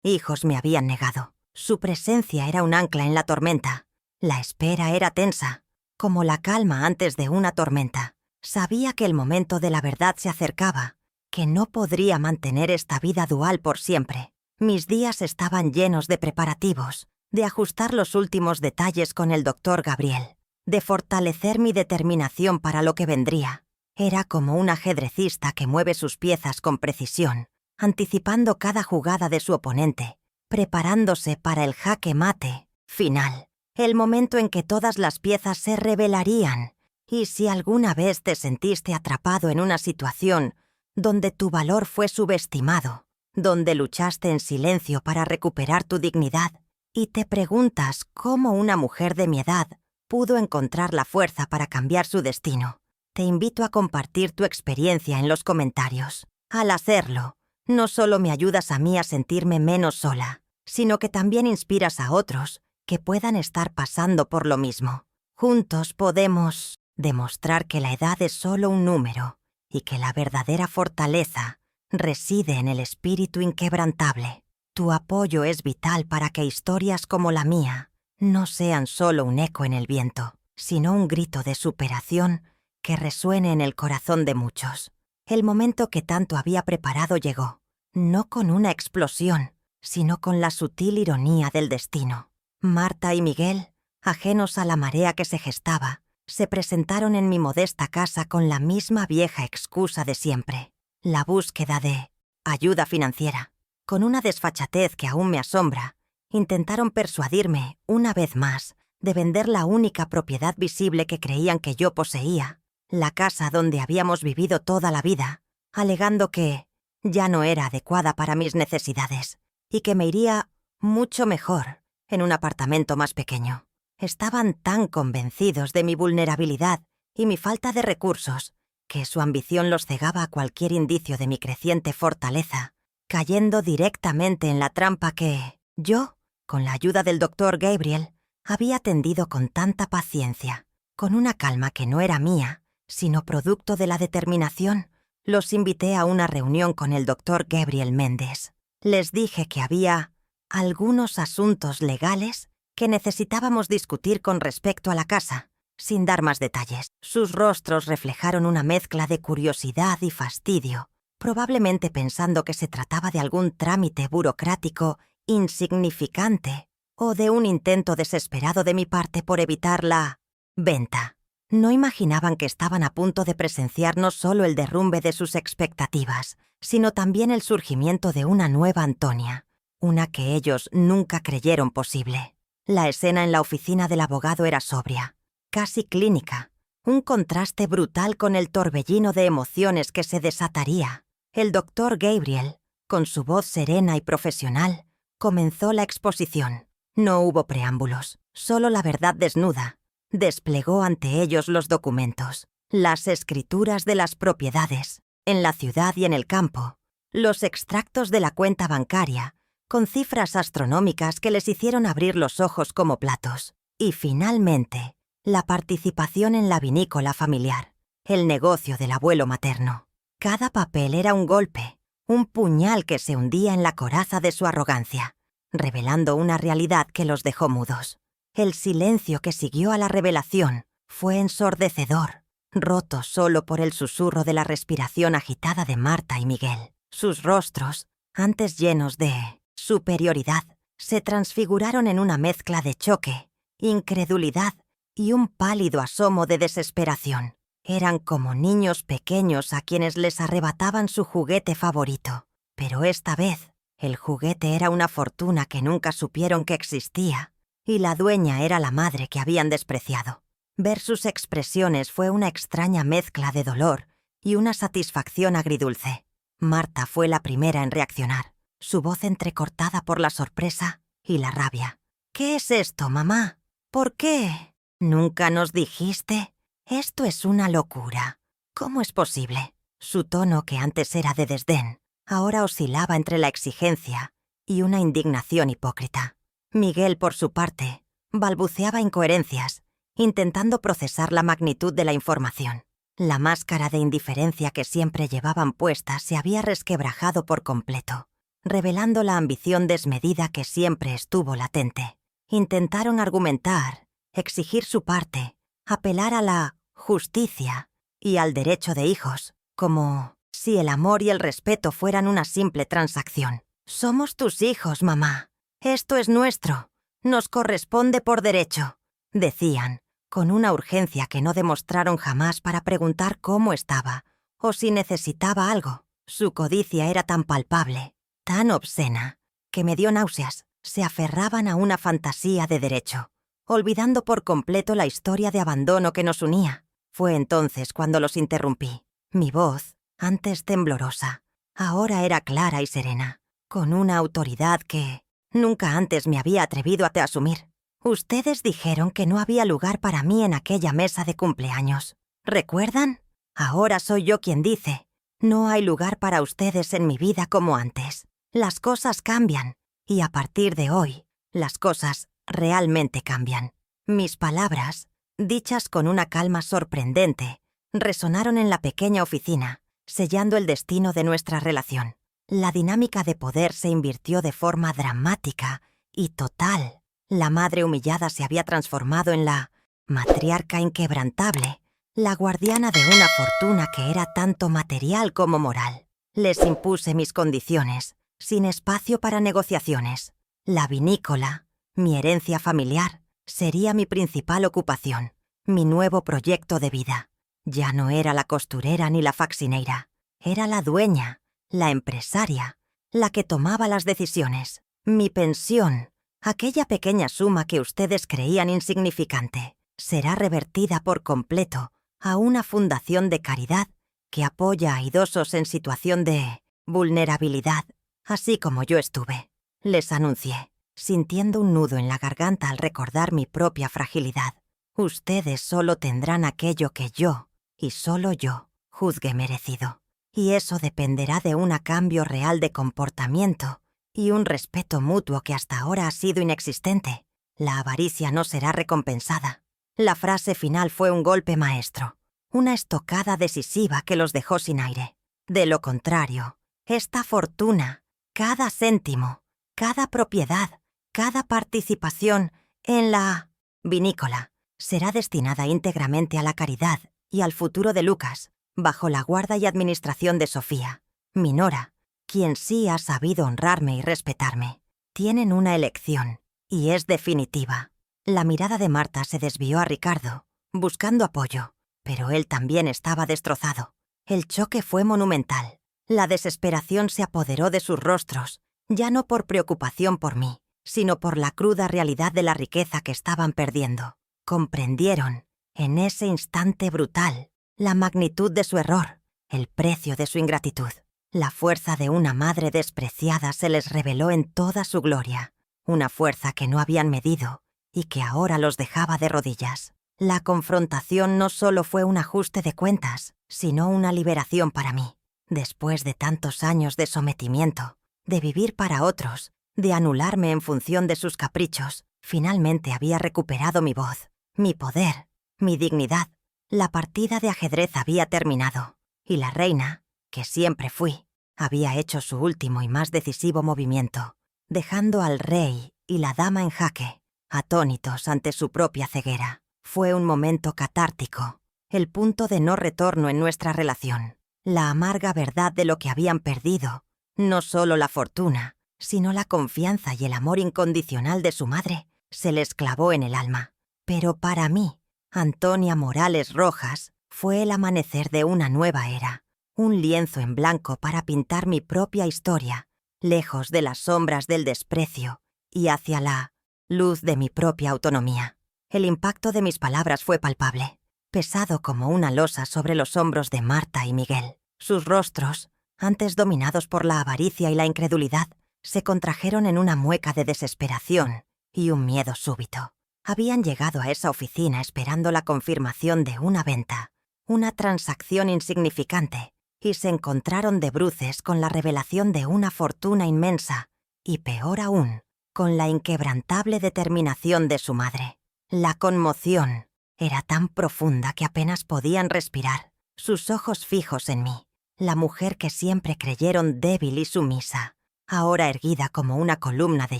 hijos me habían negado. Su presencia era un ancla en la tormenta. La espera era tensa, como la calma antes de una tormenta. Sabía que el momento de la verdad se acercaba, que no podría mantener esta vida dual por siempre. Mis días estaban llenos de preparativos, de ajustar los últimos detalles con el doctor Gabriel, de fortalecer mi determinación para lo que vendría. Era como un ajedrecista que mueve sus piezas con precisión, anticipando cada jugada de su oponente, preparándose para el jaque mate final, el momento en que todas las piezas se revelarían. Y si alguna vez te sentiste atrapado en una situación donde tu valor fue subestimado, donde luchaste en silencio para recuperar tu dignidad, y te preguntas cómo una mujer de mi edad pudo encontrar la fuerza para cambiar su destino, te invito a compartir tu experiencia en los comentarios. Al hacerlo, no solo me ayudas a mí a sentirme menos sola, sino que también inspiras a otros que puedan estar pasando por lo mismo. Juntos podemos demostrar que la edad es solo un número y que la verdadera fortaleza reside en el espíritu inquebrantable. Tu apoyo es vital para que historias como la mía no sean solo un eco en el viento, sino un grito de superación que resuene en el corazón de muchos. El momento que tanto había preparado llegó, no con una explosión, sino con la sutil ironía del destino. Marta y Miguel, ajenos a la marea que se gestaba, se presentaron en mi modesta casa con la misma vieja excusa de siempre, la búsqueda de ayuda financiera. Con una desfachatez que aún me asombra, intentaron persuadirme, una vez más, de vender la única propiedad visible que creían que yo poseía, la casa donde habíamos vivido toda la vida, alegando que ya no era adecuada para mis necesidades y que me iría mucho mejor en un apartamento más pequeño. Estaban tan convencidos de mi vulnerabilidad y mi falta de recursos que su ambición los cegaba a cualquier indicio de mi creciente fortaleza, cayendo directamente en la trampa que yo, con la ayuda del doctor Gabriel, había tendido con tanta paciencia. Con una calma que no era mía, sino producto de la determinación, los invité a una reunión con el doctor Gabriel Méndez. Les dije que había algunos asuntos legales que necesitábamos discutir con respecto a la casa, sin dar más detalles. Sus rostros reflejaron una mezcla de curiosidad y fastidio, probablemente pensando que se trataba de algún trámite burocrático insignificante o de un intento desesperado de mi parte por evitar la venta. No imaginaban que estaban a punto de presenciar no solo el derrumbe de sus expectativas, sino también el surgimiento de una nueva Antonia, una que ellos nunca creyeron posible. La escena en la oficina del abogado era sobria, casi clínica, un contraste brutal con el torbellino de emociones que se desataría. El doctor Gabriel, con su voz serena y profesional, comenzó la exposición. No hubo preámbulos, solo la verdad desnuda. Desplegó ante ellos los documentos, las escrituras de las propiedades, en la ciudad y en el campo, los extractos de la cuenta bancaria, con cifras astronómicas que les hicieron abrir los ojos como platos. Y finalmente, la participación en la vinícola familiar, el negocio del abuelo materno. Cada papel era un golpe, un puñal que se hundía en la coraza de su arrogancia, revelando una realidad que los dejó mudos. El silencio que siguió a la revelación fue ensordecedor, roto solo por el susurro de la respiración agitada de Marta y Miguel. Sus rostros, antes llenos de superioridad, se transfiguraron en una mezcla de choque, incredulidad y un pálido asomo de desesperación. Eran como niños pequeños a quienes les arrebataban su juguete favorito. Pero esta vez, el juguete era una fortuna que nunca supieron que existía, y la dueña era la madre que habían despreciado. Ver sus expresiones fue una extraña mezcla de dolor y una satisfacción agridulce. Marta fue la primera en reaccionar, su voz entrecortada por la sorpresa y la rabia. «¿Qué es esto, mamá? ¿Por qué? ¿Nunca nos dijiste? Esto es una locura. ¿Cómo es posible?» Su tono, que antes era de desdén, ahora oscilaba entre la exigencia y una indignación hipócrita. Miguel, por su parte, balbuceaba incoherencias, intentando procesar la magnitud de la información. La máscara de indiferencia que siempre llevaban puesta se había resquebrajado por completo, revelando la ambición desmedida que siempre estuvo latente. Intentaron argumentar, exigir su parte, apelar a la justicia y al derecho de hijos, como si el amor y el respeto fueran una simple transacción. «Somos tus hijos, mamá. Esto es nuestro. Nos corresponde por derecho», decían, con una urgencia que no demostraron jamás para preguntar cómo estaba o si necesitaba algo. Su codicia era tan palpable, tan obscena, que me dio náuseas. Se aferraban a una fantasía de derecho, olvidando por completo la historia de abandono que nos unía. Fue entonces cuando los interrumpí. Mi voz, antes temblorosa, ahora era clara y serena, con una autoridad que nunca antes me había atrevido a asumir. «Ustedes dijeron que no había lugar para mí en aquella mesa de cumpleaños. ¿Recuerdan? Ahora soy yo quien dice, no hay lugar para ustedes en mi vida como antes. Las cosas cambian, y a partir de hoy, las cosas realmente cambian». Mis palabras, dichas con una calma sorprendente, resonaron en la pequeña oficina, sellando el destino de nuestra relación. La dinámica de poder se invirtió de forma dramática y total. La madre humillada se había transformado en la matriarca inquebrantable, la guardiana de una fortuna que era tanto material como moral. Les impuse mis condiciones, sin espacio para negociaciones. La vinícola, mi herencia familiar, sería mi principal ocupación, mi nuevo proyecto de vida. Ya no era la costurera ni la faxineira, era la dueña, la empresaria, la que tomaba las decisiones. Mi pensión, aquella pequeña suma que ustedes creían insignificante, será revertida por completo a una fundación de caridad que apoya a idosos en situación de vulnerabilidad, así como yo estuve. Les anuncié, sintiendo un nudo en la garganta al recordar mi propia fragilidad. Ustedes solo tendrán aquello que yo, y solo yo, juzgue merecido. Y eso dependerá de un cambio real de comportamiento y un respeto mutuo que hasta ahora ha sido inexistente. La avaricia no será recompensada. La frase final fue un golpe maestro, una estocada decisiva que los dejó sin aire. De lo contrario, esta fortuna, cada céntimo, cada propiedad, cada participación en la vinícola, será destinada íntegramente a la caridad y al futuro de Lucas, bajo la guarda y administración de Sofía, mi nora, quien sí ha sabido honrarme y respetarme. Tienen una elección, y es definitiva. La mirada de Marta se desvió a Ricardo, buscando apoyo, pero él también estaba destrozado. El choque fue monumental. La desesperación se apoderó de sus rostros, ya no por preocupación por mí, sino por la cruda realidad de la riqueza que estaban perdiendo. Comprendieron, en ese instante brutal, la magnitud de su error, el precio de su ingratitud. La fuerza de una madre despreciada se les reveló en toda su gloria, una fuerza que no habían medido y que ahora los dejaba de rodillas. La confrontación no solo fue un ajuste de cuentas, sino una liberación para mí. Después de tantos años de sometimiento, de vivir para otros, de anularme en función de sus caprichos, finalmente había recuperado mi voz, mi poder, mi dignidad. La partida de ajedrez había terminado, y la reina, que siempre fui, había hecho su último y más decisivo movimiento, dejando al rey y la dama en jaque, atónitos ante su propia ceguera. Fue un momento catártico, el punto de no retorno en nuestra relación, la amarga verdad de lo que habían perdido, no solo la fortuna, sino la confianza y el amor incondicional de su madre, se les clavó en el alma. Pero para mí, Antonia Morales Rojas, fue el amanecer de una nueva era, un lienzo en blanco para pintar mi propia historia, lejos de las sombras del desprecio y hacia la luz de mi propia autonomía. El impacto de mis palabras fue palpable, pesado como una losa sobre los hombros de Marta y Miguel. Sus rostros, antes dominados por la avaricia y la incredulidad, se contrajeron en una mueca de desesperación y un miedo súbito. Habían llegado a esa oficina esperando la confirmación de una venta, una transacción insignificante, y se encontraron de bruces con la revelación de una fortuna inmensa, y peor aún, con la inquebrantable determinación de su madre. La conmoción era tan profunda que apenas podían respirar, sus ojos fijos en mí, la mujer que siempre creyeron débil y sumisa, ahora erguida como una columna de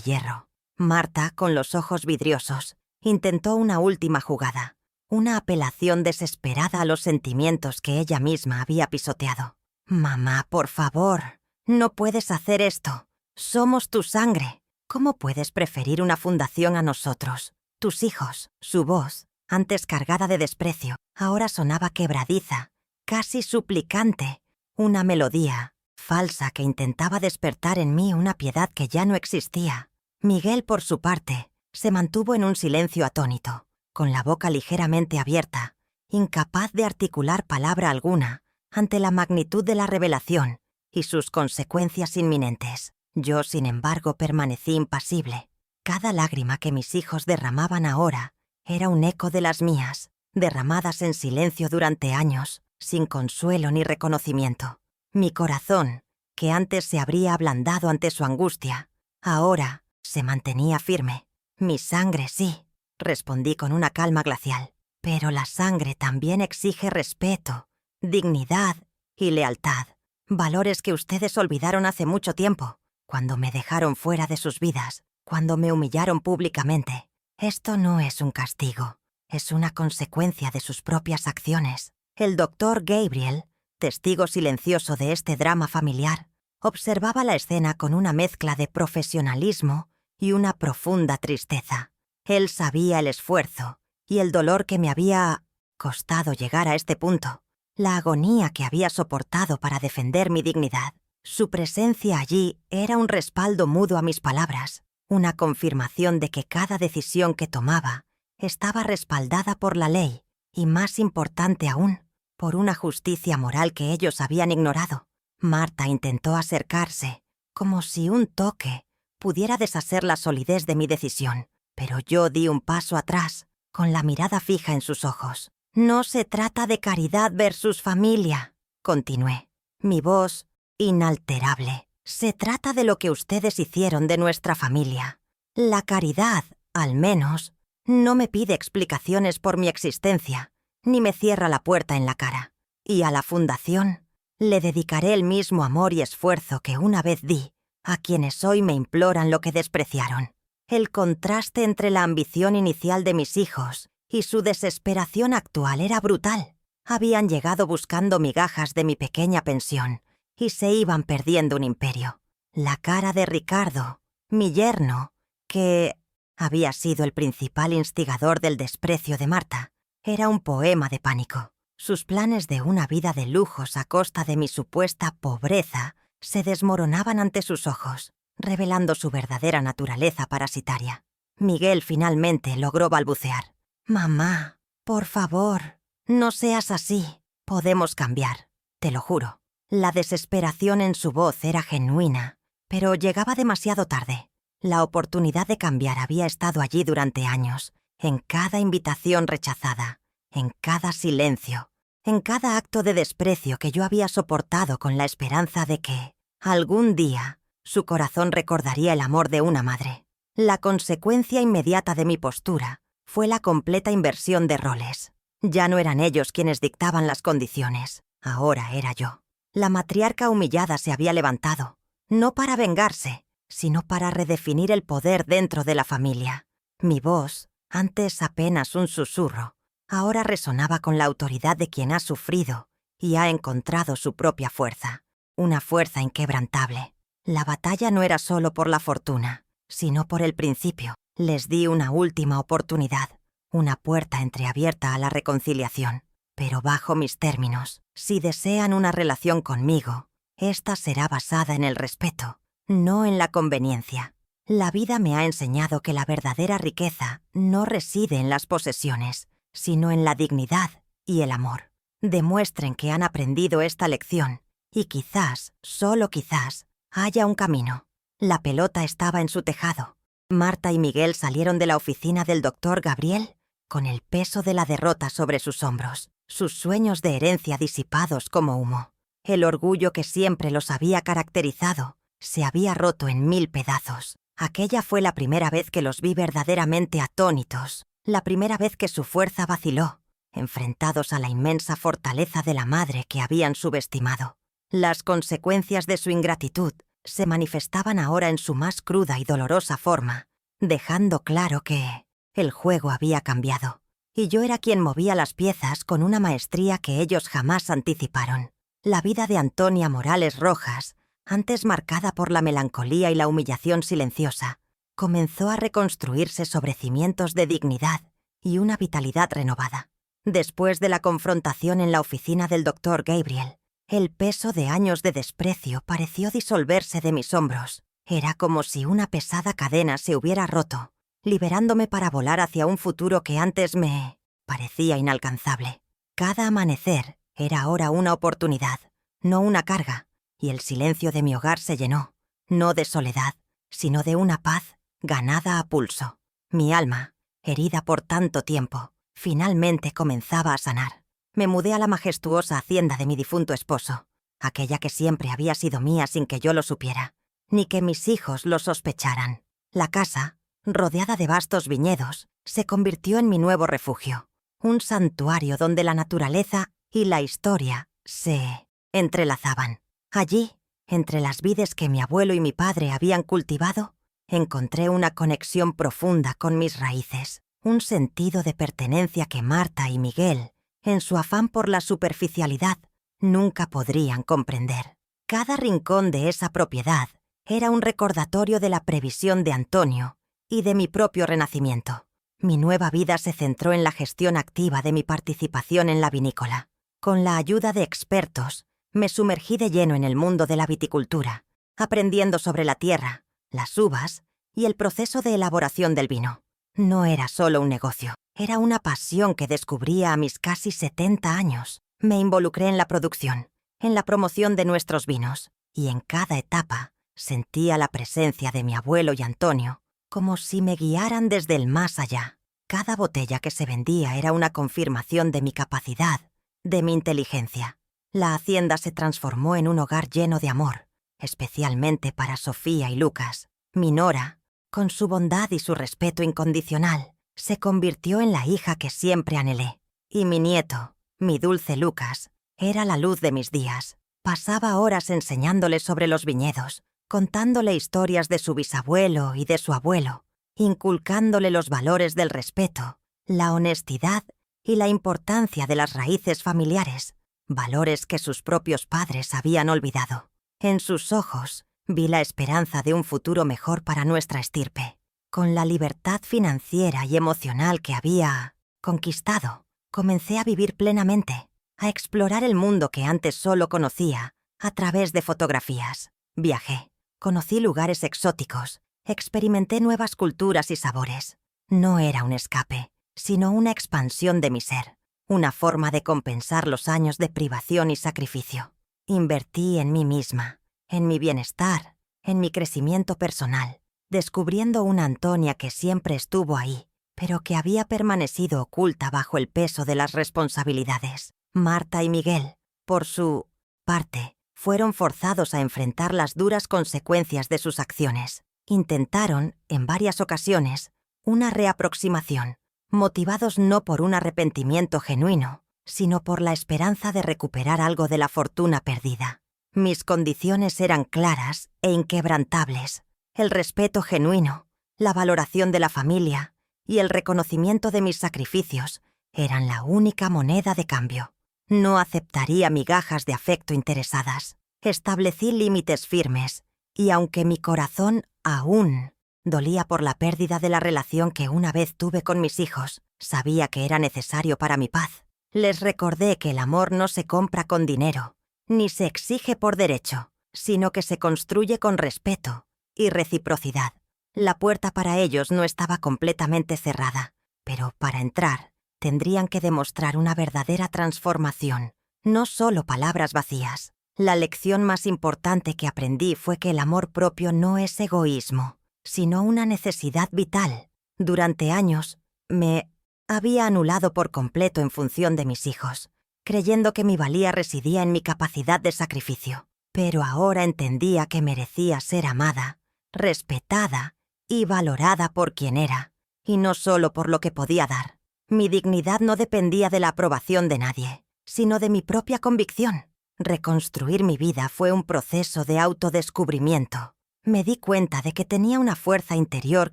hierro. Marta, con los ojos vidriosos, intentó una última jugada, una apelación desesperada a los sentimientos que ella misma había pisoteado. «Mamá, por favor, no puedes hacer esto. Somos tu sangre. ¿Cómo puedes preferir una fundación a nosotros, tus hijos?» Su voz, antes cargada de desprecio, ahora sonaba quebradiza, casi suplicante, una melodía falsa que intentaba despertar en mí una piedad que ya no existía. Miguel, por su parte, se mantuvo en un silencio atónito, con la boca ligeramente abierta, incapaz de articular palabra alguna ante la magnitud de la revelación y sus consecuencias inminentes. Yo, sin embargo, permanecí impasible. Cada lágrima que mis hijos derramaban ahora era un eco de las mías, derramadas en silencio durante años, sin consuelo ni reconocimiento. Mi corazón, que antes se habría ablandado ante su angustia, ahora se mantenía firme. «Mi sangre sí», respondí con una calma glacial, «pero la sangre también exige respeto, dignidad y lealtad, valores que ustedes olvidaron hace mucho tiempo, cuando me dejaron fuera de sus vidas, cuando me humillaron públicamente. Esto no es un castigo, es una consecuencia de sus propias acciones». El doctor Gabriel, testigo silencioso de este drama familiar, observaba la escena con una mezcla de profesionalismo y una profunda tristeza. Él sabía el esfuerzo y el dolor que me había costado llegar a este punto, la agonía que había soportado para defender mi dignidad. Su presencia allí era un respaldo mudo a mis palabras, una confirmación de que cada decisión que tomaba estaba respaldada por la ley y, más importante aún, por una justicia moral que ellos habían ignorado. Marta intentó acercarse, como si un toque pudiera deshacer la solidez de mi decisión, pero yo di un paso atrás, con la mirada fija en sus ojos. «No se trata de caridad versus familia», continué, mi voz inalterable. Se trata de lo que ustedes hicieron de nuestra familia. La caridad, al menos, no me pide explicaciones por mi existencia, ni me cierra la puerta en la cara. Y a la fundación le dedicaré el mismo amor y esfuerzo que una vez di a quienes hoy me imploran lo que despreciaron. El contraste entre la ambición inicial de mis hijos y su desesperación actual era brutal. Habían llegado buscando migajas de mi pequeña pensión y se iban perdiendo un imperio. La cara de Ricardo, mi yerno, que había sido el principal instigador del desprecio de Marta, era un poema de pánico. Sus planes de una vida de lujos a costa de mi supuesta pobreza se desmoronaban ante sus ojos, revelando su verdadera naturaleza parasitaria. Miguel finalmente logró balbucear. «Mamá, por favor, no seas así. Podemos cambiar, te lo juro». La desesperación en su voz era genuina, pero llegaba demasiado tarde. La oportunidad de cambiar había estado allí durante años, en cada invitación rechazada, en cada silencio, en cada acto de desprecio que yo había soportado con la esperanza de que, algún día, su corazón recordaría el amor de una madre. La consecuencia inmediata de mi postura fue la completa inversión de roles. Ya no eran ellos quienes dictaban las condiciones, ahora era yo. La matriarca humillada se había levantado, no para vengarse, sino para redefinir el poder dentro de la familia. Mi voz, antes apenas un susurro, ahora resonaba con la autoridad de quien ha sufrido y ha encontrado su propia fuerza, una fuerza inquebrantable. La batalla no era solo por la fortuna, sino por el principio. Les di una última oportunidad, una puerta entreabierta a la reconciliación. Pero bajo mis términos, si desean una relación conmigo, esta será basada en el respeto, no en la conveniencia. La vida me ha enseñado que la verdadera riqueza no reside en las posesiones, sino en la dignidad y el amor. Demuestren que han aprendido esta lección y quizás, solo quizás, haya un camino. La pelota estaba en su tejado. Marta y Miguel salieron de la oficina del doctor Gabriel con el peso de la derrota sobre sus hombros, sus sueños de herencia disipados como humo. El orgullo que siempre los había caracterizado se había roto en 1000 pedazos. Aquella fue la primera vez que los vi verdaderamente atónitos, la primera vez que su fuerza vaciló, enfrentados a la inmensa fortaleza de la madre que habían subestimado. Las consecuencias de su ingratitud se manifestaban ahora en su más cruda y dolorosa forma, dejando claro que el juego había cambiado, y yo era quien movía las piezas con una maestría que ellos jamás anticiparon. La vida de Antonia Morales Rojas, antes marcada por la melancolía y la humillación silenciosa, comenzó a reconstruirse sobre cimientos de dignidad y una vitalidad renovada. Después de la confrontación en la oficina del doctor Gabriel, el peso de años de desprecio pareció disolverse de mis hombros. Era como si una pesada cadena se hubiera roto, liberándome para volar hacia un futuro que antes me parecía inalcanzable. Cada amanecer era ahora una oportunidad, no una carga, y el silencio de mi hogar se llenó, no de soledad, sino de una paz ganada a pulso. Mi alma, herida por tanto tiempo, finalmente comenzaba a sanar. Me mudé a la majestuosa hacienda de mi difunto esposo, aquella que siempre había sido mía sin que yo lo supiera, ni que mis hijos lo sospecharan. La casa, rodeada de vastos viñedos, se convirtió en mi nuevo refugio, un santuario donde la naturaleza y la historia se entrelazaban. Allí, entre las vides que mi abuelo y mi padre habían cultivado, encontré una conexión profunda con mis raíces, un sentido de pertenencia que Marta y Miguel, en su afán por la superficialidad, nunca podrían comprender. Cada rincón de esa propiedad era un recordatorio de la previsión de Antonio y de mi propio renacimiento. Mi nueva vida se centró en la gestión activa de mi participación en la vinícola. Con la ayuda de expertos, me sumergí de lleno en el mundo de la viticultura, aprendiendo sobre la tierra, las uvas y el proceso de elaboración del vino. No era solo un negocio, era una pasión que descubría a mis casi 70 años. Me involucré en la producción, en la promoción de nuestros vinos, y en cada etapa sentía la presencia de mi abuelo y Antonio, como si me guiaran desde el más allá. Cada botella que se vendía era una confirmación de mi capacidad, de mi inteligencia. La hacienda se transformó en un hogar lleno de amor, especialmente para Sofía y Lucas. Mi nora, con su bondad y su respeto incondicional, se convirtió en la hija que siempre anhelé. Y mi nieto, mi dulce Lucas, era la luz de mis días. Pasaba horas enseñándole sobre los viñedos, contándole historias de su bisabuelo y de su abuelo, inculcándole los valores del respeto, la honestidad y la importancia de las raíces familiares, valores que sus propios padres habían olvidado. En sus ojos vi la esperanza de un futuro mejor para nuestra estirpe. Con la libertad financiera y emocional que había conquistado, comencé a vivir plenamente, a explorar el mundo que antes solo conocía a través de fotografías. Viajé, conocí lugares exóticos, experimenté nuevas culturas y sabores. No era un escape, sino una expansión de mi ser, una forma de compensar los años de privación y sacrificio. Invertí en mí misma, en mi bienestar, en mi crecimiento personal, descubriendo una Antonia que siempre estuvo ahí, pero que había permanecido oculta bajo el peso de las responsabilidades. Marta y Miguel, por su parte, fueron forzados a enfrentar las duras consecuencias de sus acciones. Intentaron, en varias ocasiones, una reaproximación, motivados no por un arrepentimiento genuino, sino por la esperanza de recuperar algo de la fortuna perdida. Mis condiciones eran claras e inquebrantables: el respeto genuino, la valoración de la familia y el reconocimiento de mis sacrificios eran la única moneda de cambio. No aceptaría migajas de afecto interesadas. Establecí límites firmes, y aunque mi corazón aún dolía por la pérdida de la relación que una vez tuve con mis hijos, sabía que era necesario para mi paz. Les recordé que el amor no se compra con dinero, ni se exige por derecho, sino que se construye con respeto y reciprocidad. La puerta para ellos no estaba completamente cerrada, pero para entrar tendrían que demostrar una verdadera transformación, no solo palabras vacías. La lección más importante que aprendí fue que el amor propio no es egoísmo, sino una necesidad vital. Durante años, me había anulado por completo en función de mis hijos, creyendo que mi valía residía en mi capacidad de sacrificio. Pero ahora entendía que merecía ser amada, respetada y valorada por quien era, y no solo por lo que podía dar. Mi dignidad no dependía de la aprobación de nadie, sino de mi propia convicción. Reconstruir mi vida fue un proceso de autodescubrimiento. Me di cuenta de que tenía una fuerza interior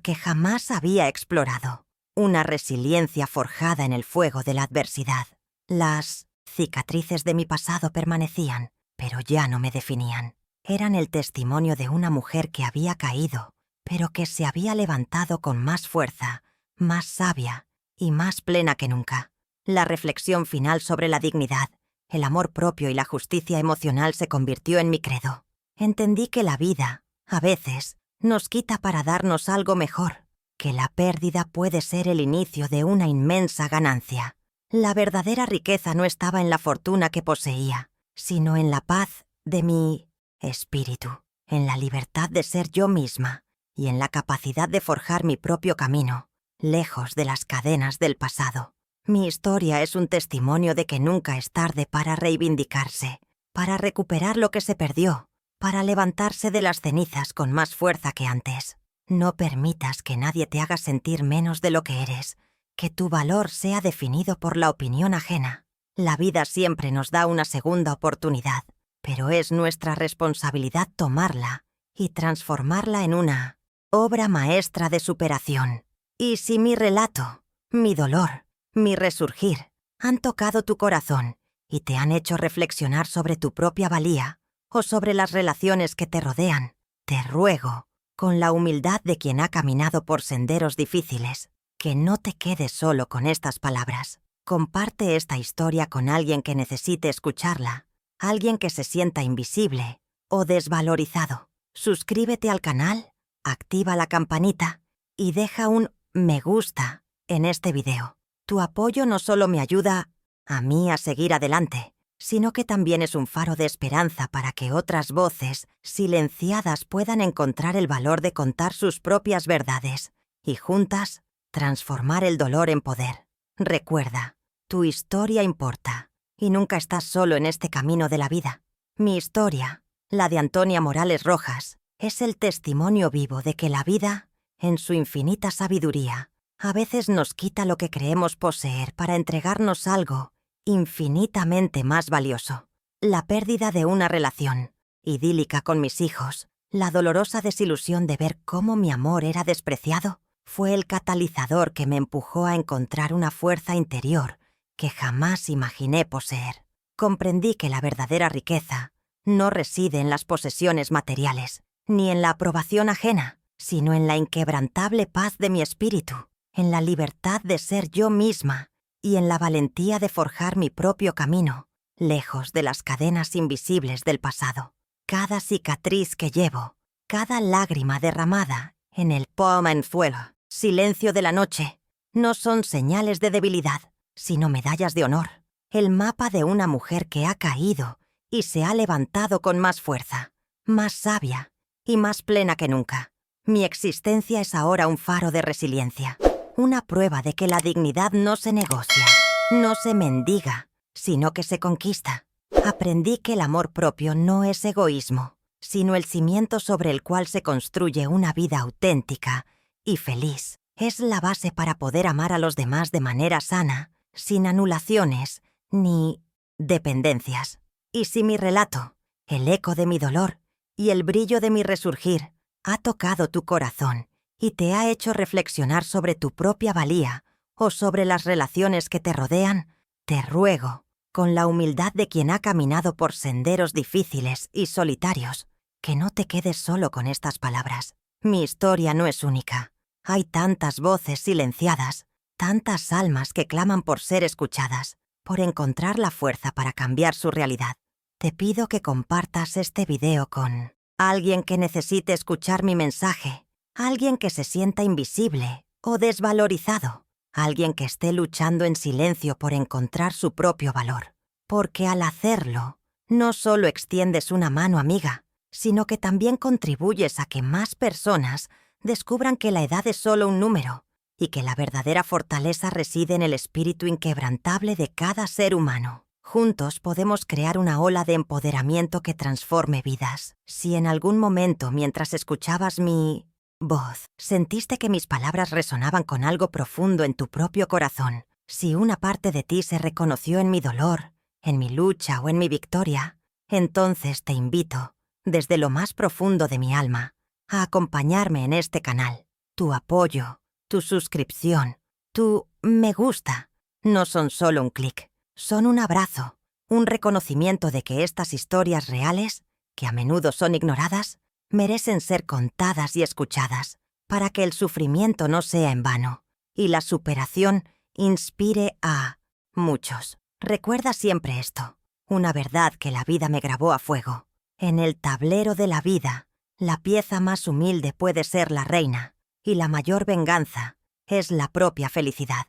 que jamás había explorado, una resiliencia forjada en el fuego de la adversidad. Las cicatrices de mi pasado permanecían, pero ya no me definían. Eran el testimonio de una mujer que había caído, pero que se había levantado con más fuerza, más sabia y más plena que nunca. La reflexión final sobre la dignidad, el amor propio y la justicia emocional se convirtió en mi credo. Entendí que la vida, a veces, nos quita para darnos algo mejor, que la pérdida puede ser el inicio de una inmensa ganancia. La verdadera riqueza no estaba en la fortuna que poseía, sino en la paz de mi espíritu, en la libertad de ser yo misma y en la capacidad de forjar mi propio camino, lejos de las cadenas del pasado. Mi historia es un testimonio de que nunca es tarde para reivindicarse, para recuperar lo que se perdió, para levantarse de las cenizas con más fuerza que antes. No permitas que nadie te haga sentir menos de lo que eres, que tu valor sea definido por la opinión ajena. La vida siempre nos da una segunda oportunidad, pero es nuestra responsabilidad tomarla y transformarla en una obra maestra de superación. Y si mi relato, mi dolor, mi resurgir han tocado tu corazón y te han hecho reflexionar sobre tu propia valía o sobre las relaciones que te rodean, te ruego, con la humildad de quien ha caminado por senderos difíciles, que no te quedes solo con estas palabras. Comparte esta historia con alguien que necesite escucharla, alguien que se sienta invisible o desvalorizado. Suscríbete al canal, activa la campanita y deja un me gusta en este video. Tu apoyo no solo me ayuda a mí a seguir adelante, sino que también es un faro de esperanza para que otras voces silenciadas puedan encontrar el valor de contar sus propias verdades y juntas transformar el dolor en poder. Recuerda, tu historia importa y nunca estás solo en este camino de la vida. Mi historia, la de Antonia Morales Rojas, es el testimonio vivo de que la vida, en su infinita sabiduría, a veces nos quita lo que creemos poseer para entregarnos algo infinitamente más valioso. La pérdida de una relación idílica con mis hijos, la dolorosa desilusión de ver cómo mi amor era despreciado, fue el catalizador que me empujó a encontrar una fuerza interior que jamás imaginé poseer. Comprendí que la verdadera riqueza no reside en las posesiones materiales, ni en la aprobación ajena, sino en la inquebrantable paz de mi espíritu, en la libertad de ser yo misma y en la valentía de forjar mi propio camino, lejos de las cadenas invisibles del pasado. Cada cicatriz que llevo, cada lágrima derramada en el Paumenzuelo, silencio de la noche, no son señales de debilidad, sino medallas de honor. El mapa de una mujer que ha caído y se ha levantado con más fuerza, más sabia y más plena que nunca. Mi existencia es ahora un faro de resiliencia, una prueba de que la dignidad no se negocia, no se mendiga, sino que se conquista. Aprendí que el amor propio no es egoísmo, sino el cimiento sobre el cual se construye una vida auténtica y feliz. Es la base para poder amar a los demás de manera sana, sin anulaciones ni dependencias. Y si mi relato, el eco de mi dolor y el brillo de mi resurgir, ha tocado tu corazón y te ha hecho reflexionar sobre tu propia valía o sobre las relaciones que te rodean, te ruego, con la humildad de quien ha caminado por senderos difíciles y solitarios, que no te quedes solo con estas palabras. Mi historia no es única. Hay tantas voces silenciadas, tantas almas que claman por ser escuchadas, por encontrar la fuerza para cambiar su realidad. Te pido que compartas este video con alguien que necesite escuchar mi mensaje, alguien que se sienta invisible o desvalorizado, alguien que esté luchando en silencio por encontrar su propio valor. Porque al hacerlo, no solo extiendes una mano amiga, sino que también contribuyes a que más personas descubran que la edad es solo un número y que la verdadera fortaleza reside en el espíritu inquebrantable de cada ser humano. Juntos podemos crear una ola de empoderamiento que transforme vidas. Si en algún momento, mientras escuchabas mi voz, sentiste que mis palabras resonaban con algo profundo en tu propio corazón, si una parte de ti se reconoció en mi dolor, en mi lucha o en mi victoria, entonces te invito, desde lo más profundo de mi alma, a acompañarme en este canal. Tu apoyo, tu suscripción, tu me gusta, no son solo un clic, son un abrazo, un reconocimiento de que estas historias reales, que a menudo son ignoradas, merecen ser contadas y escuchadas, para que el sufrimiento no sea en vano y la superación inspire a muchos. Recuerda siempre esto, una verdad que la vida me grabó a fuego. En el tablero de la vida, la pieza más humilde puede ser la reina, y la mayor venganza es la propia felicidad.